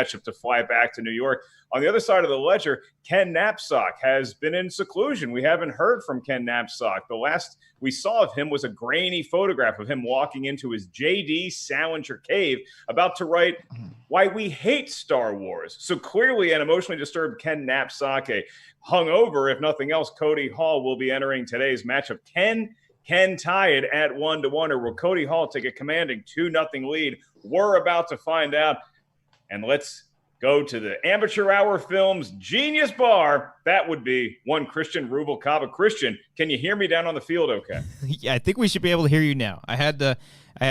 Matchup to fly back to New York. On the other side of the ledger, Ken Napzok has been in seclusion. We haven't heard from Ken Napzok. The last we saw of him was a grainy photograph of him walking into his J.D. Salinger cave, about to write why we hate Star Wars. So clearly an emotionally disturbed Ken Napzok, a hungover, if nothing else, Cody Hall will be entering today's matchup. Can tie it at 1-1, or will Cody Hall take a commanding 2-0 lead? We're about to find out. And let's go to the Amateur Hour Films Genius Bar. That would be one Christian Rubalcaba. Christian, can you hear me down on the field okay? Yeah, I think we should be able to hear you now. I had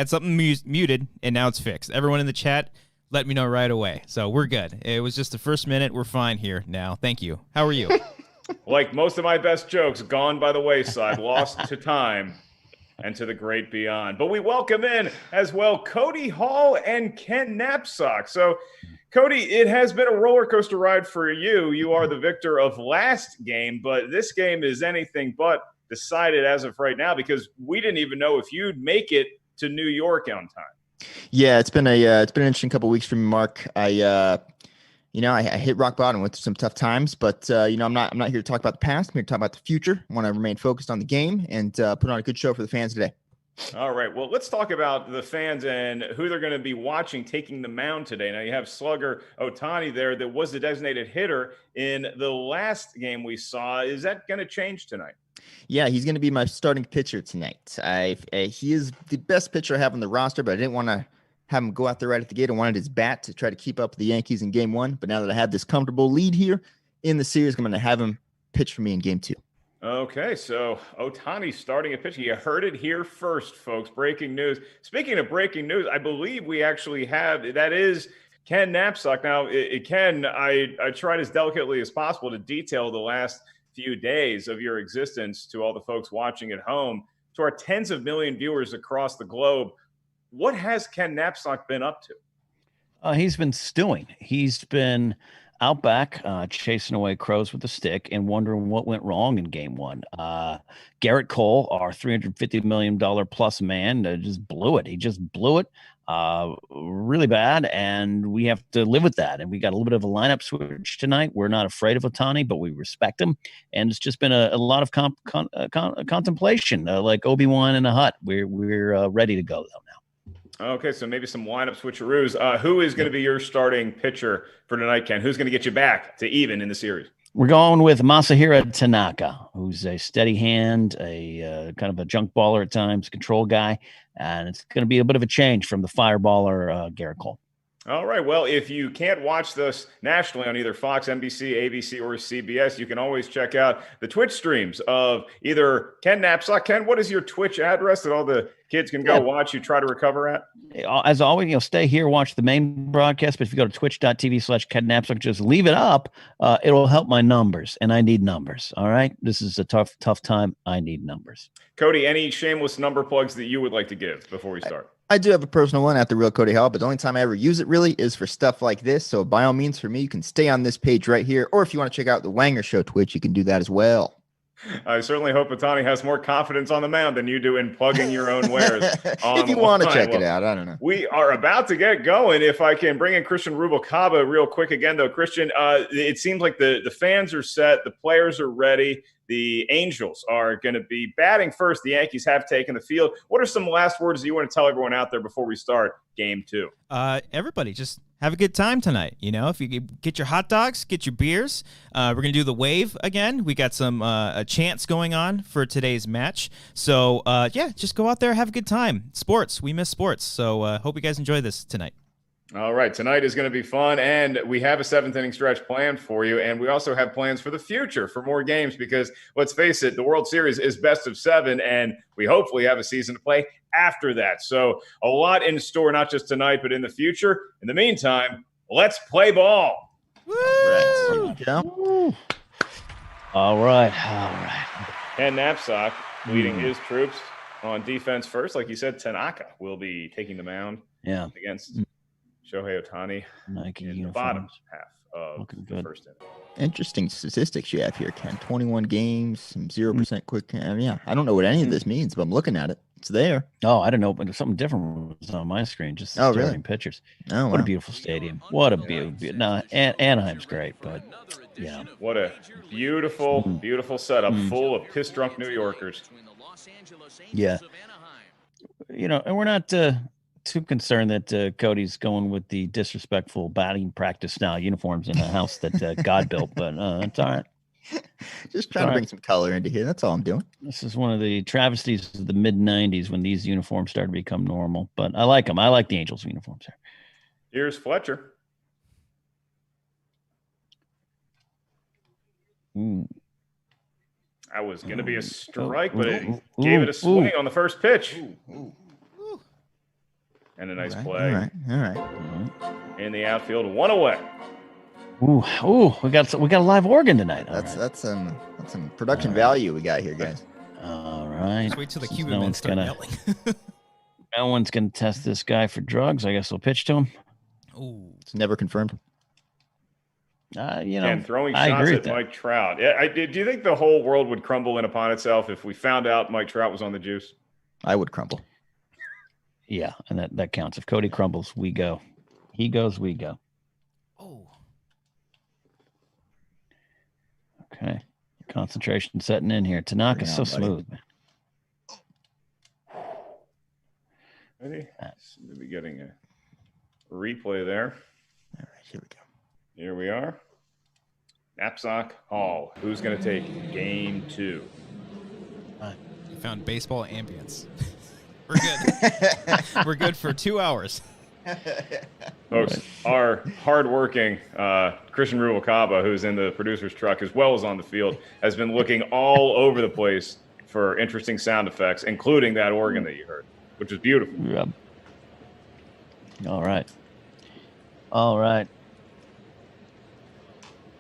something muted, and now it's fixed. Everyone in the chat, let me know right away. So we're good. It was just the first minute. We're fine here now. Thank you. How are you? Like most of my best jokes, gone by the wayside, lost to time and to the great beyond. But we welcome in as well Cody Hall and Ken Napzok. So, Cody, it has been a roller coaster ride for you. You are the victor of last game, but this game is anything but decided as of right now, because we didn't even know if you'd make it to New York on time. Yeah, it's been an interesting couple of weeks for me, Mark. I hit rock bottom, went through some tough times, but I'm not here to talk about the past. I'm here to talk about the future. I want to remain focused on the game and put on a good show for the fans today. All right. Well, let's talk about the fans and who they're going to be watching taking the mound today. Now, you have slugger Ohtani there that was the designated hitter in the last game we saw. Is that going to change tonight? Yeah, he's going to be my starting pitcher tonight. He is the best pitcher I have on the roster, but I didn't want to have him go out there right at the gate. I wanted his bat to try to keep up with the Yankees in game one. But now that I have this comfortable lead here in the series, I'm going to have him pitch for me in game two. Okay, so Ohtani starting a pitch. You heard it here first, folks. Breaking news. Speaking of breaking news, I believe we actually have, that is Ken Napzok. Now, Ken, I tried as delicately as possible to detail the last few days of your existence to all the folks watching at home, to our tens of million viewers across the globe. What has Ken Napzok been up to? He's been stewing. He's been out back chasing away crows with a stick and wondering what went wrong in game one. Garrett Cole, our $350 million plus man, just blew it. He just blew it really bad, and we have to live with that. And we got a little bit of a lineup switch tonight. We're not afraid of Ohtani, but we respect him. And it's just been a lot of contemplation, like Obi-Wan in a hut. We're ready to go, though, now. Okay, so maybe some lineup switcheroos. Who is going to be your starting pitcher for tonight, Ken? Who's going to get you back to even in the series? We're going with Masahiro Tanaka, who's a steady hand, a kind of a junk baller at times, control guy, and it's going to be a bit of a change from the fireballer Garrett Cole. All right. Well, if you can't watch this nationally on either Fox, NBC, ABC, or CBS, you can always check out the Twitch streams of either Ken Napzok. Ken, what is your Twitch address that all the kids can go watch you try to recover at? As always, stay here, watch the main broadcast, but if you go to twitch.tv/Ken Napzok, just leave it up. It'll help my numbers, and I need numbers. All right. This is a tough time. I need numbers. Cody, any shameless number plugs that you would like to give before we start? I do have a personal one at the Real Cody Hall, but the only time I ever use it really is for stuff like this. So by all means, for me, you can stay on this page right here. Or if you want to check out the Wangers Show Twitch, you can do that as well. I certainly hope Ohtani has more confidence on the mound than you do in plugging your own wares. If you want to check it out, I don't know. We are about to get going. If I can bring in Christian Rubalcaba real quick again, though. Christian, it seems like the fans are set. The players are ready. The Angels are going to be batting first. The Yankees have taken the field. What are some last words you want to tell everyone out there before we start game two? Everybody, just have a good time tonight. You know, if you get your hot dogs, get your beers. We're going to do the wave again. We got some chants going on for today's match. So, just go out there, have a good time. Sports. We miss sports. So, hope you guys enjoy this tonight. All right, tonight is going to be fun, and we have a 7th-inning stretch planned for you, and we also have plans for the future for more games because, let's face it, the World Series is best of 7, and we hopefully have a season to play after that. So a lot in store, not just tonight, but in the future. In the meantime, let's play ball. Woo! All right. Ken Napzok leading his troops on defense first. Like you said, Tanaka will be taking the mound against Shohei Ohtani in the bottom half of the first inning. Interesting statistics you have here, Ken. 21 games, some 0% quick. I don't know what any of this means, but I'm looking at it. It's there. Oh, I don't know, but something different was on my screen. Just starting really? Pictures. Oh, what a beautiful stadium! What a beautiful. No, Anaheim's great, but what a beautiful setup, full of piss-drunk New Yorkers. Yeah, and we're not too concerned that Cody's going with the disrespectful batting practice style uniforms in a house that God built, but it's all right. Just trying to bring some color into here. That's all I'm doing. This is one of the travesties of the mid-'90s when these uniforms started to become normal, but I like them. I like the Angels uniforms here. Here's Fletcher. Ooh. That was going to be a strike, but it gave it a swing on the first pitch. And a nice play. All right. In the outfield, 1 away. Ooh, we got a live organ tonight. That's some production value we got here, guys. All right. Just wait till the Cuban men start yelling. No one's gonna test this guy for drugs. I guess we'll pitch to him. Ooh, it's never confirmed. And throwing shots at Mike Trout. Yeah, do you think the whole world would crumble in upon itself if we found out Mike Trout was on the juice? I would crumble. Yeah, and that counts. If Cody crumbles, we go. He goes, we go. Oh. Okay. Concentration setting in here. Tanaka's so smooth, man. Ready? Maybe getting a replay there. All right, here we go. Here we are. Napzok Hall. Who's going to take game 2? We found baseball ambience. We're good. We're good for 2 hours. Folks, our hardworking Christian Rubalcaba, who's in the producer's truck as well as on the field, has been looking all over the place for interesting sound effects, including that organ that you heard, which is beautiful. Yep. All right.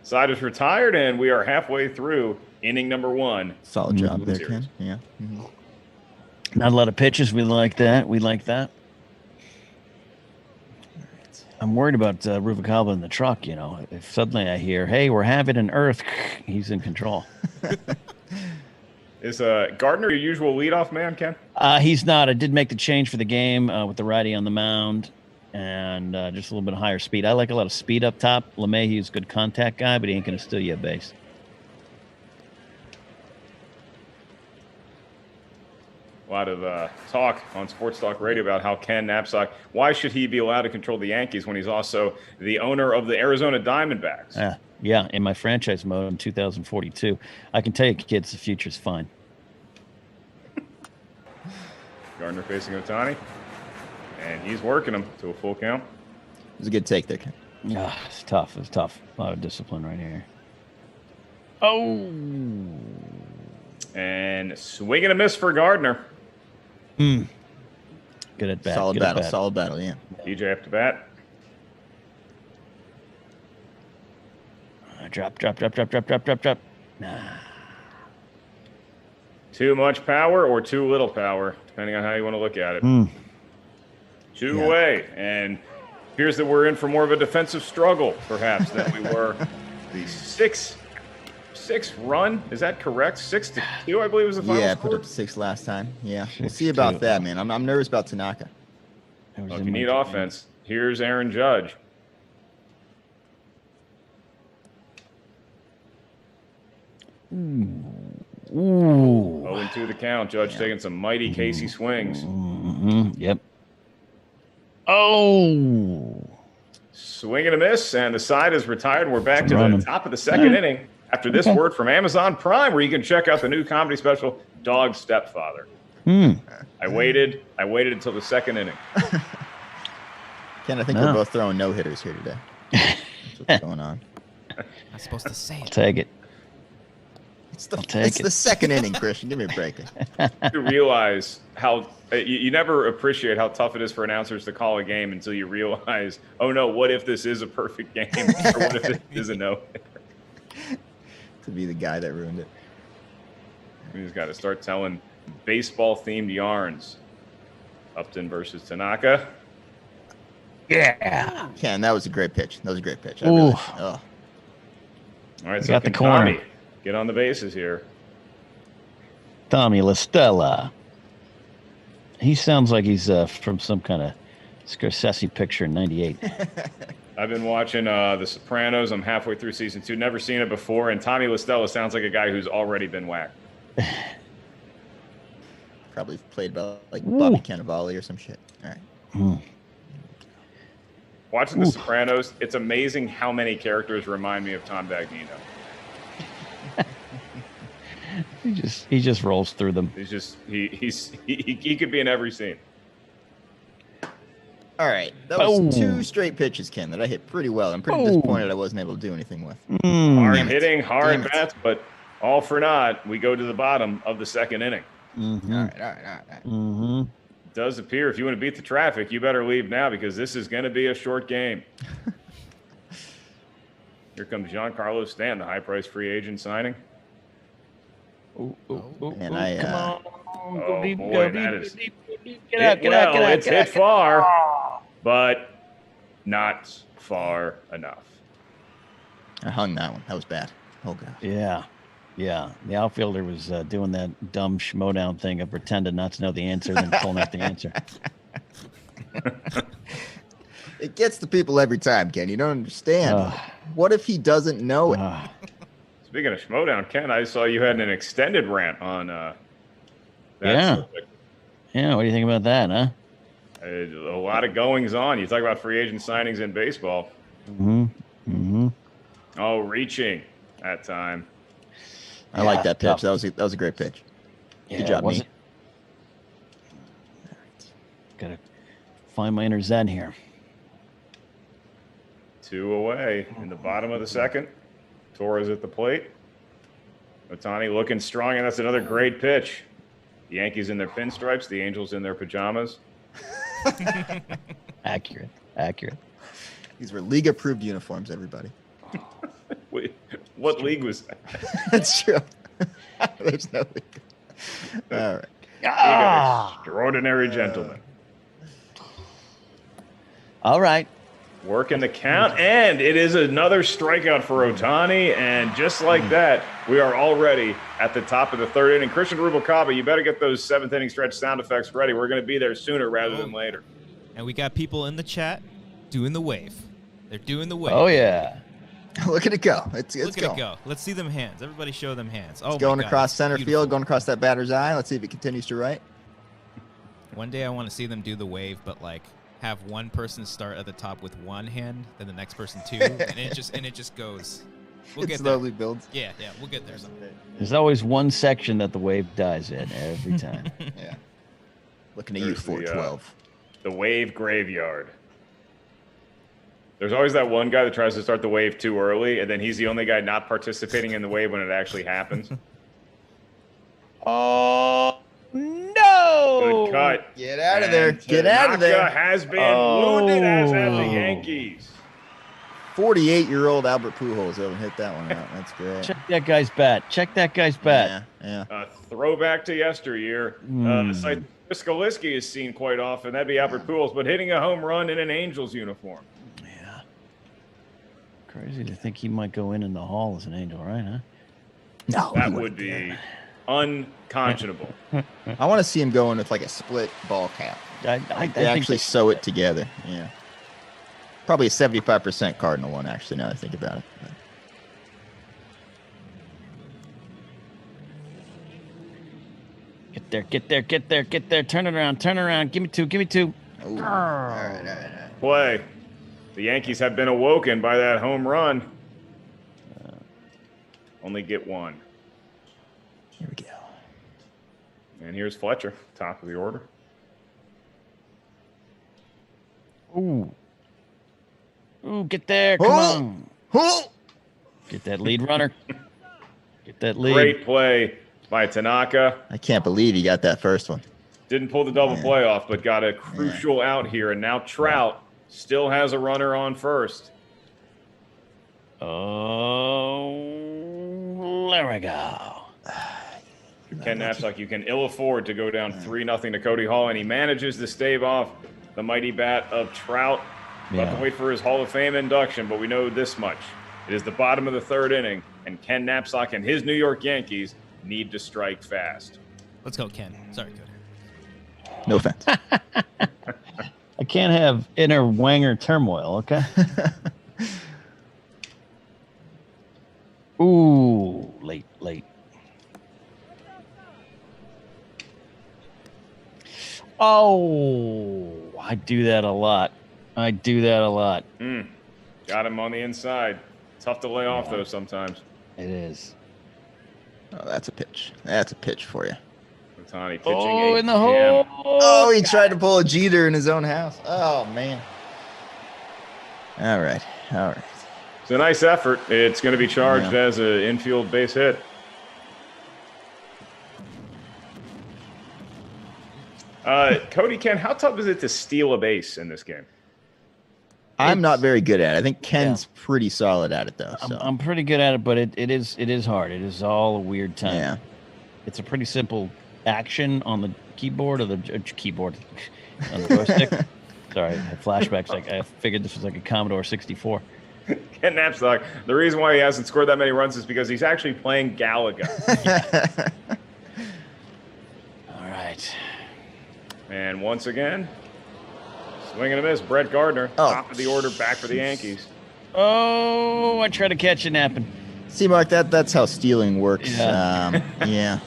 Side is retired, and we are halfway through inning number 1. Solid job there, Ken. Yeah. Mm-hmm. Not a lot of pitches. We like that. I'm worried about Rubalcaba in the truck. If suddenly I hear, "Hey, we're having an earth," he's in control. Is Gardner your usual leadoff man, Ken? He's not. I did make the change for the game with the righty on the mound and just a little bit higher speed. I like a lot of speed up top. LeMahieu's a good contact guy, but he ain't going to steal you a base. A lot of talk on Sports Talk Radio about how Ken Napzok, why should he be allowed to control the Yankees when he's also the owner of the Arizona Diamondbacks? Yeah, in my franchise mode in 2042. I can tell you, kids, the future's fine. Gardner facing Ohtani, and he's working him to a full count. It was a good take there, Ken. It's tough. It's tough. A lot of discipline right here. Oh! And swing and a miss for Gardner. Good at bat. Solid battle, yeah. DJ up to bat. Drop. Nah. Too much power or too little power, depending on how you want to look at it. 2 away, and appears that we're in for more of a defensive struggle, perhaps, than we were the 6 run. Is that correct? 6-2, I believe, was the final Yeah, score. put up 6 last time. Yeah, we'll see about that, man. I'm nervous about Tanaka. Well, if you need offense, here's Aaron Judge. Ooh. 0-2 the count. Judge taking some mighty Casey swings. Yep. Oh. Swing and a miss, and the side is retired. We're back to the top of the second inning after this word from Amazon Prime, where you can check out the new comedy special, Dog Stepfather. I waited until the second inning. Ken, I think we're both throwing no-hitters here today. That's what's going on. I'm supposed to say it. I'll take it. It's the second inning, Christian. Give me a break. You realize how you never appreciate how tough it is for announcers to call a game until you realize, oh no, what if this is a perfect game, or what if it is a no-hitter? To be the guy that ruined it. He's got to start telling baseball-themed yarns. Upton versus Tanaka. Yeah. Ken, that was a great pitch. All right, so got the corner. Tommy get on the bases here. Tommy LaStella. He sounds like he's from some kind of Scorsese picture in '98. I've been watching The Sopranos. I'm halfway through season 2. Never seen it before, and Tommy LaStella sounds like a guy who's already been whacked. Probably played by like Bobby Cannavale or some shit. All right. Watching The Sopranos, it's amazing how many characters remind me of Tom Bagnino. He just rolls through them. He could be in every scene. All right, that was 2 straight pitches, Ken, that I hit pretty well. I'm pretty disappointed I wasn't able to do anything with. Hard hitting, hard bats, but all for naught. We go to the bottom of the second inning. All right. Mm-hmm. It does appear if you want to beat the traffic, you better leave now because this is going to be a short game. Here comes Giancarlo Stanton, the high-priced free agent signing. And come on. Go deep. Get out. It's hit far, but not far enough. I hung that one. That was bad. Oh, God. Yeah. The outfielder was doing that dumb schmodown thing of pretending not to know the answer, then pulling out the answer. It gets the people every time, Ken. You don't understand. What if he doesn't know it? Speaking of schmodown, Ken, I saw you had an extended rant on that subject. Yeah, what do you think about that, huh? A lot of goings on. You talk about free agent signings in baseball. Oh, reaching that time. I like that pitch. That was a great pitch. Good job, me. Gotta find my inner zen here. 2 away in the bottom of the second. Torres at the plate. Ohtani looking strong, and that's another great pitch. The Yankees in their pinstripes, the Angels in their pajamas. Accurate. These were league-approved uniforms, everybody. Wait, what league was that? That's true. There's no league. All right. Extraordinary gentleman. All right. Working the count, and it is another strikeout for Ohtani, and just like that, we are already at the top of the third inning. Christian Rubalcaba, you better get those 7th inning stretch sound effects ready. We're going to be there sooner rather than later. And we got people in the chat doing the wave. They're doing the wave. Oh, yeah. Look at it go. Look at it go. Let's see them hands. Everybody show them hands. Oh, it's going across center field, going across that batter's eye. Let's see if it continues to right. One day I want to see them do the wave, but like have one person start at the top with one hand, then the next person 2, and it just goes. We'll get slowly there. Builds. Yeah, we'll get there someday. There's always one section that the wave dies in every time. Yeah. Looking at you, 412. The wave graveyard. There's always that one guy that tries to start the wave too early, and then he's the only guy not participating in the wave when it actually happens. Oh, no! Good cut. Get out of there. Get out of there. Tanaka has been wounded, as have the Yankees. 48-year-old Albert Pujols over hit that one out. That's great. Check that guy's bat. Yeah. A throwback to yesteryear. The site Chris Skalisky is seen quite often. That'd be Albert Pujols, but hitting a home run in an Angels uniform. Yeah. Crazy to think he might go in the hall as an Angel, right, huh? No. That would be unconscionable. I want to see him go in with like a split ball cap. I They actually sew it together. Yeah. Probably a 75% Cardinal one, actually, now that I think about it. Get there. Turn it around. Give me two. Ooh. All right. Play. The Yankees have been awoken by that home run. Only get one. Here we go. And here's Fletcher, top of the order. Ooh, get there. Come on. Get that lead runner. Get that lead. Great play by Tanaka. I can't believe he got that first one. Didn't pull the double play off, but got a crucial out here. And now Trout still has a runner on first. Oh, there we go. Ken Napzok, you can ill afford to go down 3-0 to Cody Hall, and he manages to stave off the mighty bat of Trout. We'll have to wait for his Hall of Fame induction, but we know this much. It is the bottom of the third inning, and Ken Napzok and his New York Yankees need to strike fast. Let's go, Ken. Sorry, Cody. No offense. I can't have inner Wanger turmoil, okay? Ooh, late. Oh, I do that a lot. Got him on the inside. Tough to lay off, though, sometimes. It is. Oh, that's a pitch. That's a pitch for you. Ohtani pitching in the hole. Oh, he tried to pull a Jeter in his own house. Oh, man. All right. It's a nice effort. It's going to be charged as an infield base hit. Cody, Ken, how tough is it to steal a base in this game? I'm not very good at it. I think Ken's pretty solid at it, though. So. I'm pretty good at it, but it is hard. It is all a weird time. Yeah. It's a pretty simple action on the keyboard or the keyboard on the joystick. Sorry, I had flashbacks. I figured this was like a Commodore 64. Ken Napzok, the reason why he hasn't scored that many runs is because he's actually playing Galaga. All right. And once again, swing and a miss. Brett Gardner, top of the order, back for the Yankees. Oh, I tried to catch you napping. See, Mark, that's how stealing works. Yeah.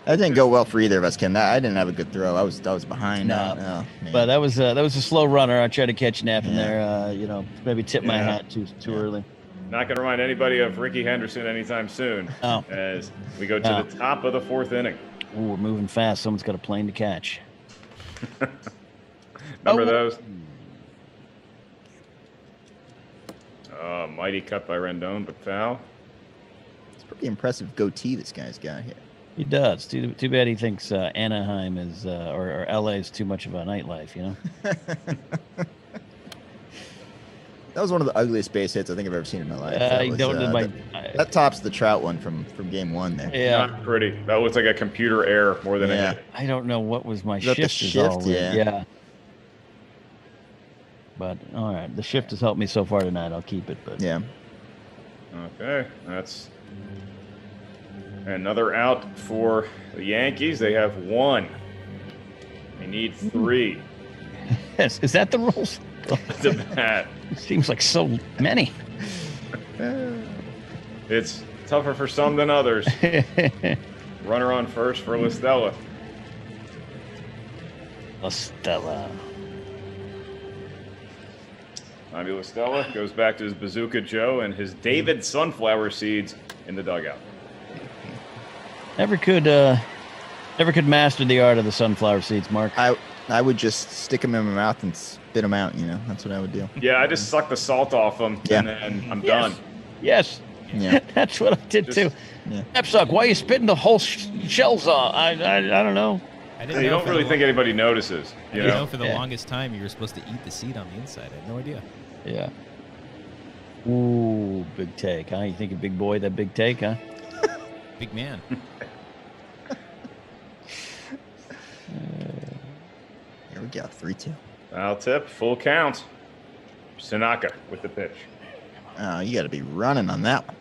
That didn't go well for either of us, Ken. I didn't have a good throw. I was behind. No, but that was a slow runner. I tried to catch you napping there. Maybe tip my hat too early. Not going to remind anybody of Ricky Henderson anytime soon. Oh. As we go to the top of the fourth inning. Ooh, we're moving fast. Someone's got a plane to catch. Remember those? Mighty cut by Rendon, but foul. It's a pretty impressive goatee this guy's got here. He does. Too bad he thinks Anaheim is or LA is too much of a nightlife, you know? That was one of the ugliest base hits I think I've ever seen in my life. That tops the Trout one from game one there. Yeah. Not pretty. That looks like a computer error more than anything. I don't know what was my Is that the shift. shift? But all right, the shift has helped me so far tonight. I'll keep it. But yeah. Okay, that's another out for the Yankees. They have one. They need three. Is that the rules? The bat. Seems like so many. It's tougher for some than others. Runner on first for LaStella. Bobby LaStella goes back to his Bazooka Joe and his David Sunflower seeds in the dugout. Never could master the art of the sunflower seeds, Mark. I would just stick them in my mouth and spit them out. That's what I would do. Yeah, I just suck the salt off them, and then I'm done. Yes. Yeah. That's what I did too. Yeah. Napzok, why are you spitting the whole shells off? I don't know. You don't really think anybody notices. I didn't know for the longest time you were supposed to eat the seed on the inside. I had no idea. Yeah. Ooh, big take, huh? You think a big boy, that big take, huh? Big man. Here we go, 3-2. Foul tip, full count. Tanaka with the pitch. Oh, you got to be running on that one.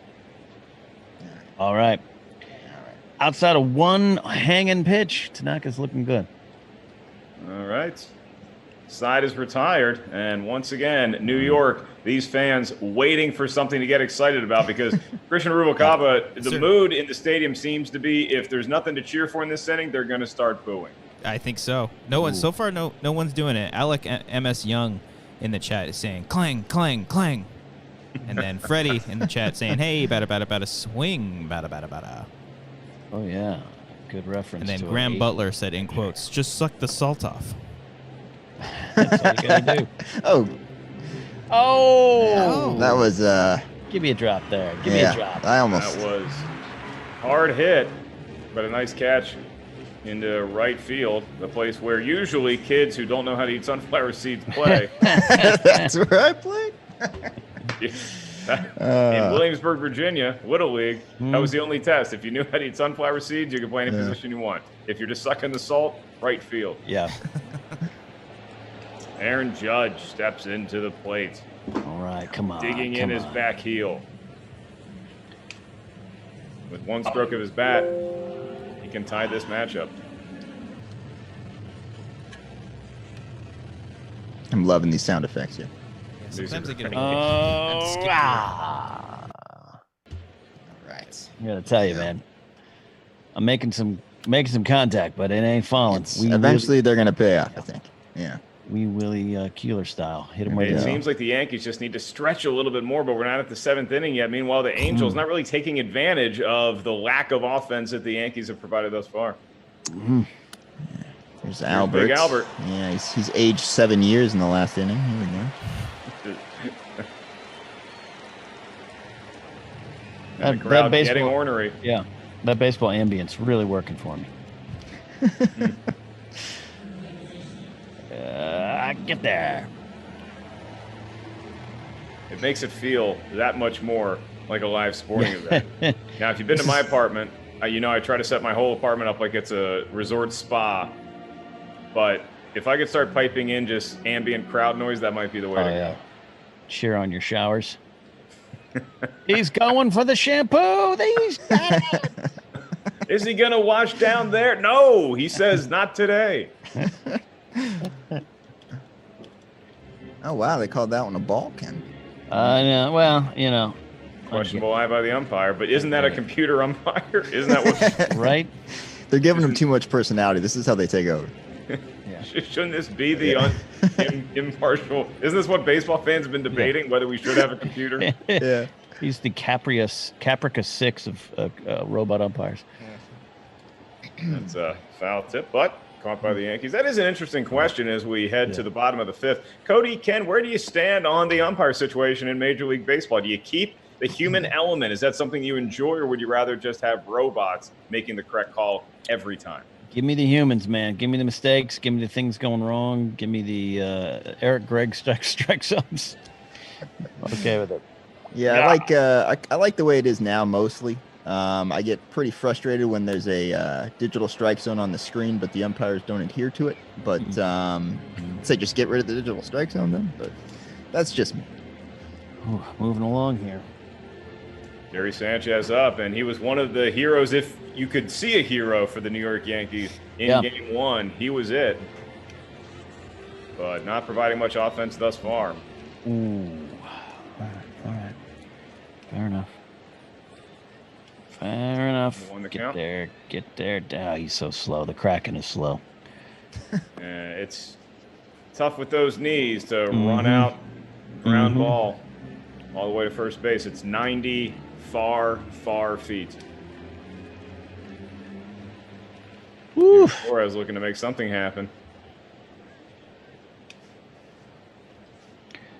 All right. Outside of one hanging pitch, Tanaka's looking good. All right. Side is retired, and once again, New York, these fans waiting for something to get excited about because Christian Rubalcaba, the mood in the stadium seems to be if there's nothing to cheer for in this inning, they're going to start booing. I think so. No one so far. No one's doing it. Alec MS Young in the chat is saying clang, clang, clang. And then Freddie in the chat saying, hey, bada, swing, bada. Oh, yeah. Good reference. And then to Graham Butler said, in quotes, just suck the salt off. That's all you gotta do. Oh, that was Give me a drop there. Give me a drop. I almost. That was hard hit, but a nice catch into right field, the place where usually kids who don't know how to eat sunflower seeds play. That's where I played. In Williamsburg, Virginia, Little League, that was the only test. If you knew how to eat sunflower seeds, you could play any position you want. If you're just sucking the salt, right field. Yeah. Aaron Judge steps into the plate. All right, come on. Digging in his back heel. With one stroke of his bat, he can tie this matchup. I'm loving these sound effects here. Yeah, sometimes they get Right. I gotta tell you, man. I'm making some contact, but it ain't falling. Eventually, they're gonna pay off. I think. Yeah. Wee Willie Keeler style. Hit him right It there. seems like the Yankees just need to stretch a little bit more, but we're not at the 7th inning yet. Meanwhile, the Angels not really taking advantage of the lack of offense that the Yankees have provided thus far. There's Albert. Big Albert. Yeah, he's aged 7 years in the last inning. Here we go. And the crowd baseball, getting ornery. Yeah, that baseball ambience really working for me. Get there. It makes it feel that much more like a live sporting event. Now, if you've been to my apartment, you know I try to set my whole apartment up like it's a resort spa. But if I could start piping in just ambient crowd noise, that might be the way to go. Cheer on your showers. He's going for the shampoo. Is he going to wash down there? No, he says not today. Oh, wow. They called that one a ball, Ken. No, well, you know. Questionable eye by the umpire, but isn't that a computer umpire? Isn't that what? Right? They're giving him too much personality. This is how they take over. Shouldn't this be the impartial? Isn't this what baseball fans have been debating, whether we should have a computer? Yeah. He's the Caprica 6 of robot umpires. That's a foul tip, but caught by the Yankees. That is an interesting question as we head to the bottom of the 5th. Cody, Ken, where do you stand on the umpire situation in Major League Baseball? Do you keep the human element? Is that something you enjoy, or would you rather just have robots making the correct call every time? Give me the humans, man. Give me the mistakes. Give me the things going wrong. Give me the Eric Gregg strike zones. Okay with it. Yeah, I like the way it is now mostly. I get pretty frustrated when there's a digital strike zone on the screen, but the umpires don't adhere to it. But say just get rid of the digital strike zone then. But that's just me. Ooh, moving along here. Gary Sanchez up, and he was one of the heroes. If you could see a hero for the New York Yankees in Game 1, he was it. But not providing much offense thus far. Ooh. All right. Fair enough. Won the Get count. there. Oh, he's so slow. The Kraken is slow. It's tough with those knees to run out, ground ball all the way to first base. It's 90 far feet. Woo. Torres looking to make something happen.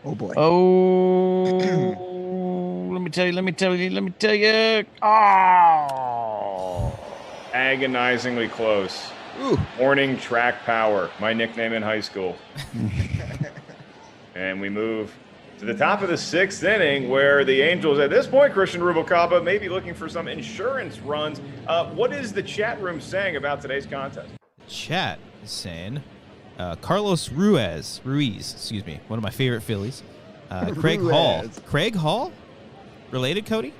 Oh boy. Oh, let me tell you. Oh. Agonizingly close. Ooh. Morning track power, my nickname in high school. And we move to the top of the 6th inning, where the Angels, at this point, Christian Rubalcaba may be looking for some insurance runs. What is the chat room saying about today's contest? Chat is saying Carlos Ruiz, excuse me, one of my favorite Phillies. Craig Hall. Ruiz. Craig Hall? Related, Cody?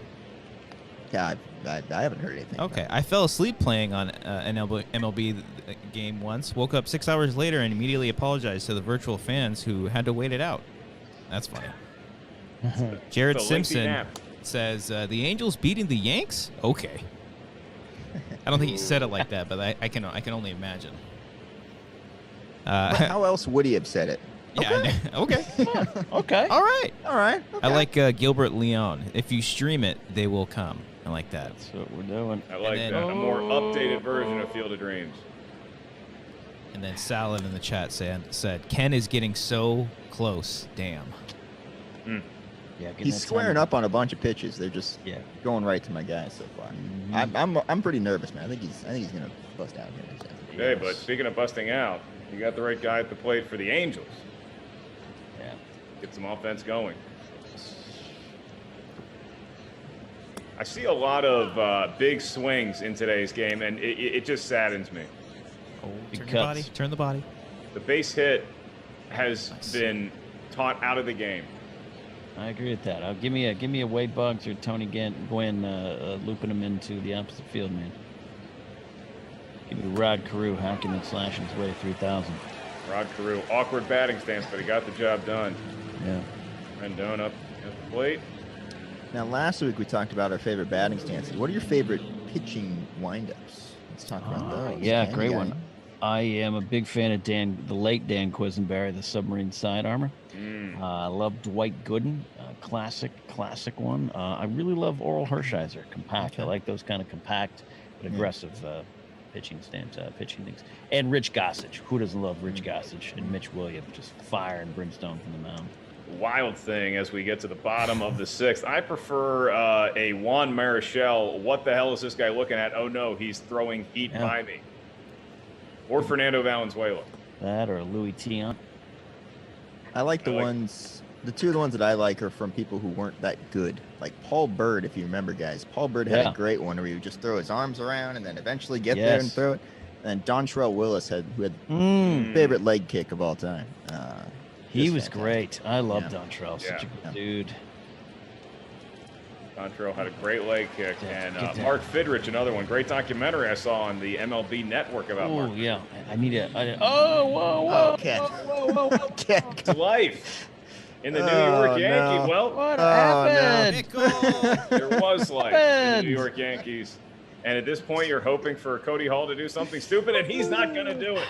Yeah, I haven't heard anything. Okay, I fell asleep playing on an MLB game once, woke up 6 hours later and immediately apologized to the virtual fans who had to wait it out. That's funny. Jared It's a lengthy Simpson nap. says, the Angels beating the Yanks? Okay. I don't think he said it like that, but I can only imagine. How else would he have said it? Yeah. Okay. Okay. All right. All right. Okay. I like Gilbert Leon. If you stream it, they will come. I like that. That's what we're doing. I like then- that. A more updated version of Field of Dreams. And then Salad in the chat said, Ken is getting so close. Damn. Yeah, He's squaring up on a bunch of pitches. They're just going right to my guy so far. I'm pretty nervous, man. I think he's gonna bust out here. Hey, but speaking of busting out, you got the right guy at the plate for the Angels. Yeah. Get some offense going. I see a lot of big swings in today's game, and it just saddens me. Oh, turn Because- the body. Turn the body. The base hit has been taught out of the game. I agree with that. Give me a Wade Buggs or Tony Gwynn looping him into the opposite field, man. Give me Rod Carew hacking and slashing his way to 3,000. Rod Carew, awkward batting stance, but he got the job done. Yeah. Rendon up at the plate. Now, last week we talked about our favorite batting stances. What are your favorite pitching windups? Let's talk about those. Yeah, Ken, great you got one. any? I am a big fan of the late Dan Quisenberry, the submarine side armor. I love Dwight Gooden, classic one. I really love Oral Hershiser, compact. Okay. I like those kind of compact but aggressive pitching things. And Rich Gossage. Who doesn't love Rich Gossage? And Mitch Williams, just fire and brimstone from the mound. Wild thing as we get to the bottom of the sixth. I prefer a Juan Marichal. What the hell is this guy looking at? Oh no, he's throwing heat by me. Or Fernando Valenzuela. That or Louis Tion. I like the ones. The two of the ones that I like are from people who weren't that good. Like Paul Bird, if you remember, guys. Paul Bird had a great one where he would just throw his arms around and then eventually get there and throw it. And Dontrell Willis who had favorite leg kick of all time. He was fantastic. great. I love Dontrell. Such a good dude. Dontrell had a great leg kick. And get down. Mark Fidrich, another one. Great documentary I saw on the MLB network about Mark. Oh, yeah. I need a... whoa. Ken. Whoa. Ken, It's life in the New York Yankees. no. Well, What no. happened? there was life in the New York Yankees. And at this point, you're hoping for Cody Hall to do something stupid, and he's not going to do it.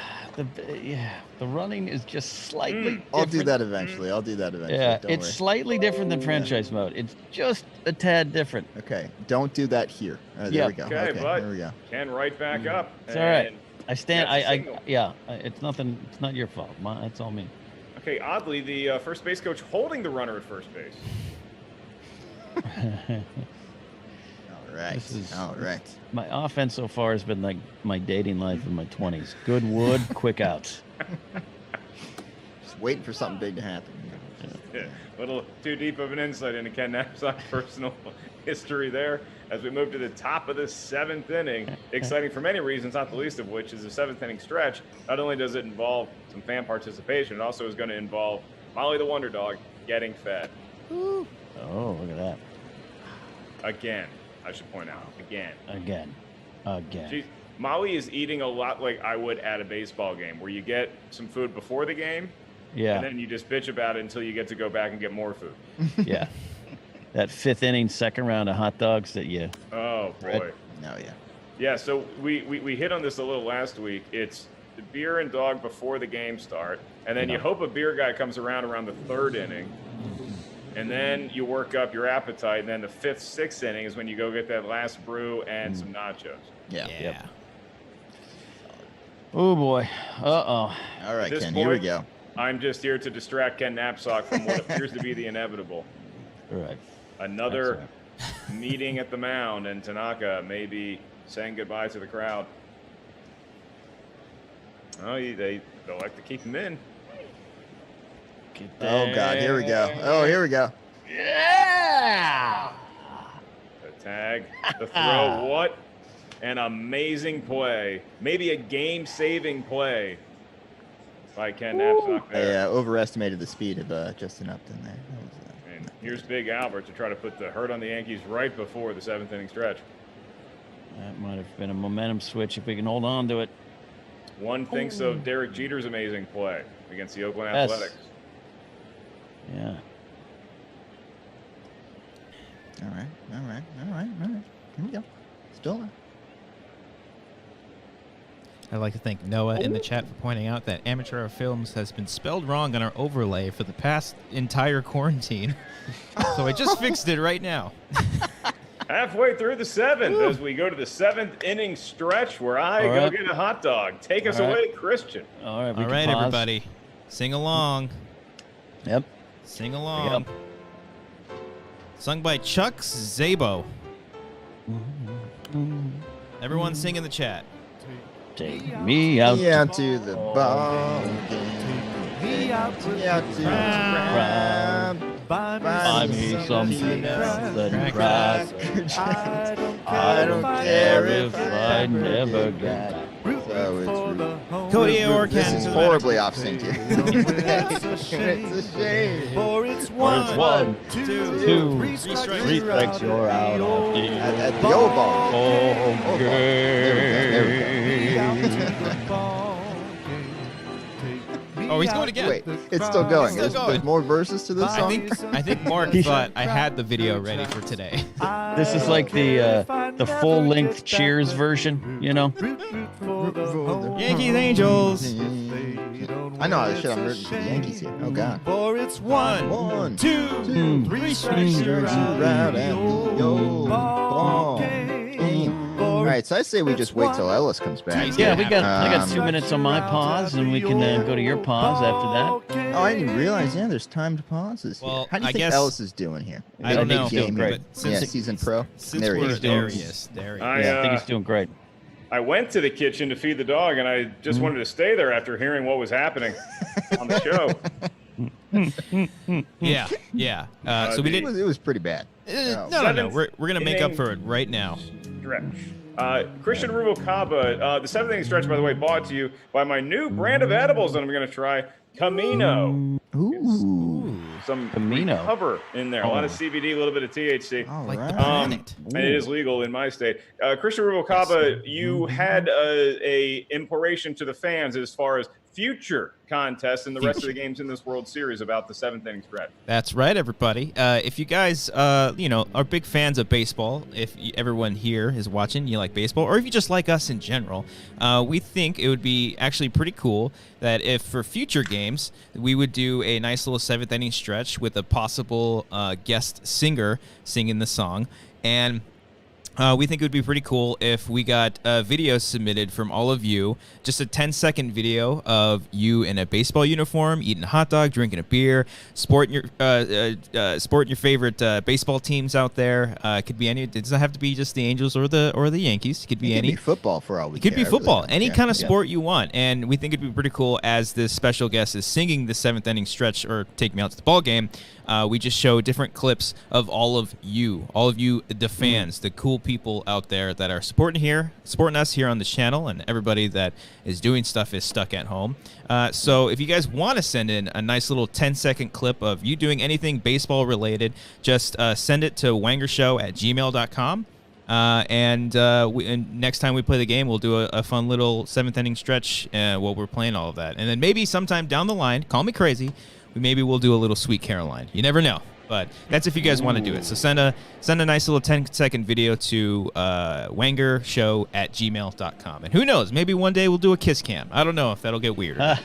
The running is just slightly I'll do different. that eventually. Yeah, Don't it's worry. slightly different than franchise mode. It's just a tad different. Okay, don't do that here. There Yeah. we go. Okay, but there we go. Ken right back up. It's all right. And- I stand. That's a signal. It's nothing. It's not your fault. It's all me. Okay, oddly, the first base coach holding the runner at first base. All right. All right. My offense so far has been like my dating life in my 20s. Good wood, quick outs. Just waiting for something big to happen. Yeah, a little too deep of an insight into Ken Napzok's personal history there. As we move to the top of the seventh inning, exciting for many reasons, not the least of which is the seventh inning stretch. Not only does it involve some fan participation, it also is going to involve Molly the Wonder Dog getting fed. Oh, look at that. Again, I should point out. Again. Again. Molly is eating a lot like I would at a baseball game, where you get some food before the game, Yeah. and then you just bitch about it until you get to go back and get more food. Yeah. That fifth inning, second round of hot dogs that you. Oh, boy. Oh, yeah. Yeah, so we hit on this a little last week. It's the beer and dog before the game start, and then you hope a beer guy comes around the third inning, and then you work up your appetite, and then the fifth, sixth inning is when you go get that last brew and some nachos. Yeah. Yeah. Oh boy. All right, At this Ken. Here we point- go. I'm just here to distract Ken Napzok from what appears to be the inevitable. All right. Another meeting at the mound, and Tanaka may be saying goodbye to the crowd. Oh, they like to keep him in. Oh, God. Here we go. Oh, here we go. Yeah. The tag, the throw. What an amazing play. Maybe a game-saving play by Ken Napzok I there. overestimated the speed of Justin Upton there. And here's Big Albert to try to put the hurt on the Yankees right before the seventh inning stretch. That might have been a momentum switch if we can hold on to it. One thinks of Derek Jeter's amazing play against the Oakland Yes. Athletics. Yeah. All right. All right. Here we go. Still there. I'd like to thank Noah in the chat for pointing out that Amateur Hour Films has been spelled wrong on our overlay for the past entire quarantine. So I just fixed it right now. Halfway through the 7th, as we go to the 7th inning stretch where I go get a hot dog. Take us away, Christian. All right, All right, everybody. Sing along. Yep. Sing along. Sung by Chuck Szabo. Everyone sing in the chat. Take me out to the ball game. Take me out to the ground. Buy me some peanuts and crackers. I don't care if I never get. Cody or This is horribly off sync here. It's a shame. For it's one, two, three strikes, you're out of the At the old ball. Oh, he's going again. Wait, it's still going. Still going. There's more verses to this song? I think Mark thought I had the video ready for today. This is like the full-length Cheers version, you know? Yankees Angels. I know how shit I'm rooting for the Yankees here. Oh, God. For it's one, two, three strikes, you're out at the old ball game. All right, so I say we just wait till Ellis comes back. Yeah, I got 2 minutes on my pause, and we can go to your pause after that. Oh, I didn't realize. Yeah, there's time to pause this. Well, How do you I think guess- Ellis is doing here? I don't know. Big game Doing here. great. Since- Season pro. Since There he we're is. there he is. I think he's doing great. I went to the kitchen to feed the dog, and I just wanted to stay there after hearing what was happening on the show. Yeah. So we didn't. It was pretty bad. No. We're gonna make up for it right now. Stretch. Christian Rubalcaba, the 7th inning stretch, by the way, brought to you by my new brand of edibles that I'm going to try, Camino. Ooh. Some Camino. cover in there. A lot of CBD, a little bit of THC. All Like the right. planet. And it is legal in my state. Christian Rubalcaba, you had a imploration to the fans as far as future contests and the rest of the games in this World Series about the 7th inning stretch. That's right, everybody. If you guys, are big fans of baseball, if everyone here is watching, you like baseball, or if you just like us in general, we think it would be actually pretty cool that if for future games, we would do a nice little 7th inning stretch with a possible guest singer singing the song. And we think it would be pretty cool if we got a video submitted from all of you, just a 10-second video of you in a baseball uniform, eating a hot dog, drinking a beer, sporting your favorite baseball teams out there. It could be any. It doesn't have to be just the Angels or the Yankees. It could be It any. could be football for all we It could be care. football, Really. any Yeah. kind of sport you want, and we think it'd be pretty cool as this special guest is singing the 7th inning stretch or Take Me Out to the Ball Game. We just show different clips of all of you, the fans, the cool people out there that are supporting us here on the channel, and everybody that is doing stuff is stuck at home. So if you guys want to send in a nice little 10-second clip of you doing anything baseball related, just send it to wangershow@gmail.com. And next time we play the game, we'll do a fun little 7th inning stretch while we're playing all of that. And then maybe sometime down the line, call me crazy, maybe we'll do a little Sweet Caroline. You never know. But that's if you guys want to do it. So send a nice little 10-second video to wangershow@gmail.com. And who knows, maybe one day we'll do a kiss cam. I don't know if that'll get weird. I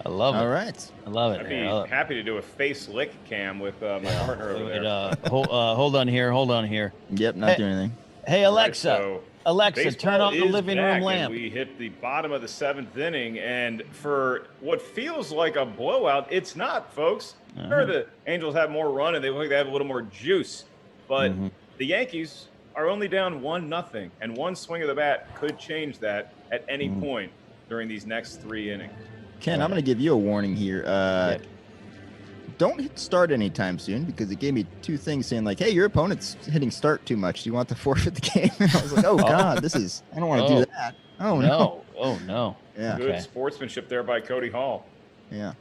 love it. All right. I love it. I'd be happy to do a face lick cam with my partner over there. Hold on here. Yep, not doing anything. Hey, Alexa. Right, so Alexa, baseball turn on the is living back, room and lamp. we hit the bottom of the 7th inning, and for what feels like a blowout, it's not, folks. Sure, the Angels have more run, and they look like they have a little more juice, but the Yankees are only down 1-0, and one swing of the bat could change that at any point during these next 3 innings. Ken, I'm going to give you a warning here. Don't hit start anytime soon, because it gave me 2 things saying like, hey, your opponent's hitting start too much. Do you want to forfeit the game? And I was like, oh, God, I don't want to do that. Oh, no. Oh, no. Yeah. Good sportsmanship there by Cody Hall. Yeah.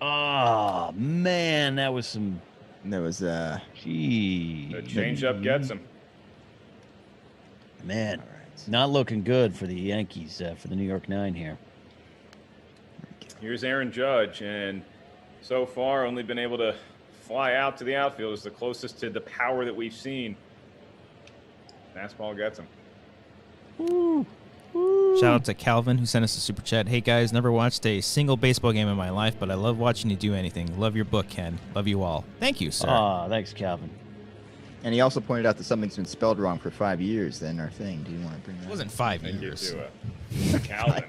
Oh, man, that was some... There was, Gee. The changeup gets him. Man, not looking good for the Yankees, for the New York Nine here. Here's Aaron Judge, and so far only been able to fly out to the outfield. Is the closest to the power that we've seen. Fastball gets him. Woo. Shout out to Calvin who sent us a super chat. Hey guys, never watched a single baseball game in my life, but I love watching you do anything. Love your book, Ken. Love you all. Thank you, sir. Ah, thanks, Calvin. And he also pointed out that something's been spelled wrong for 5 years. Then our thing. Do you want to bring that? It wasn't 5 Thank years. you to Calvin.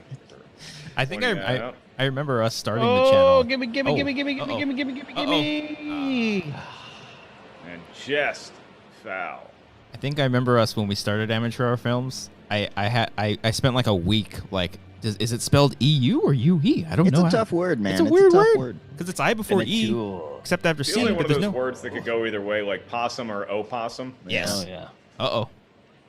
I think pointing that out. I remember us starting the channel. Gimme. And just foul. I think I remember us when we started Amateur Hour Films. I spent like a week like, is it spelled EU or UE? I don't know. It's a tough word, man. It's a weird tough word because it's I before E, except after It's C. only But one of there's those no words that could go either way, like possum or opossum. Yes. Oh yeah. Uh-oh.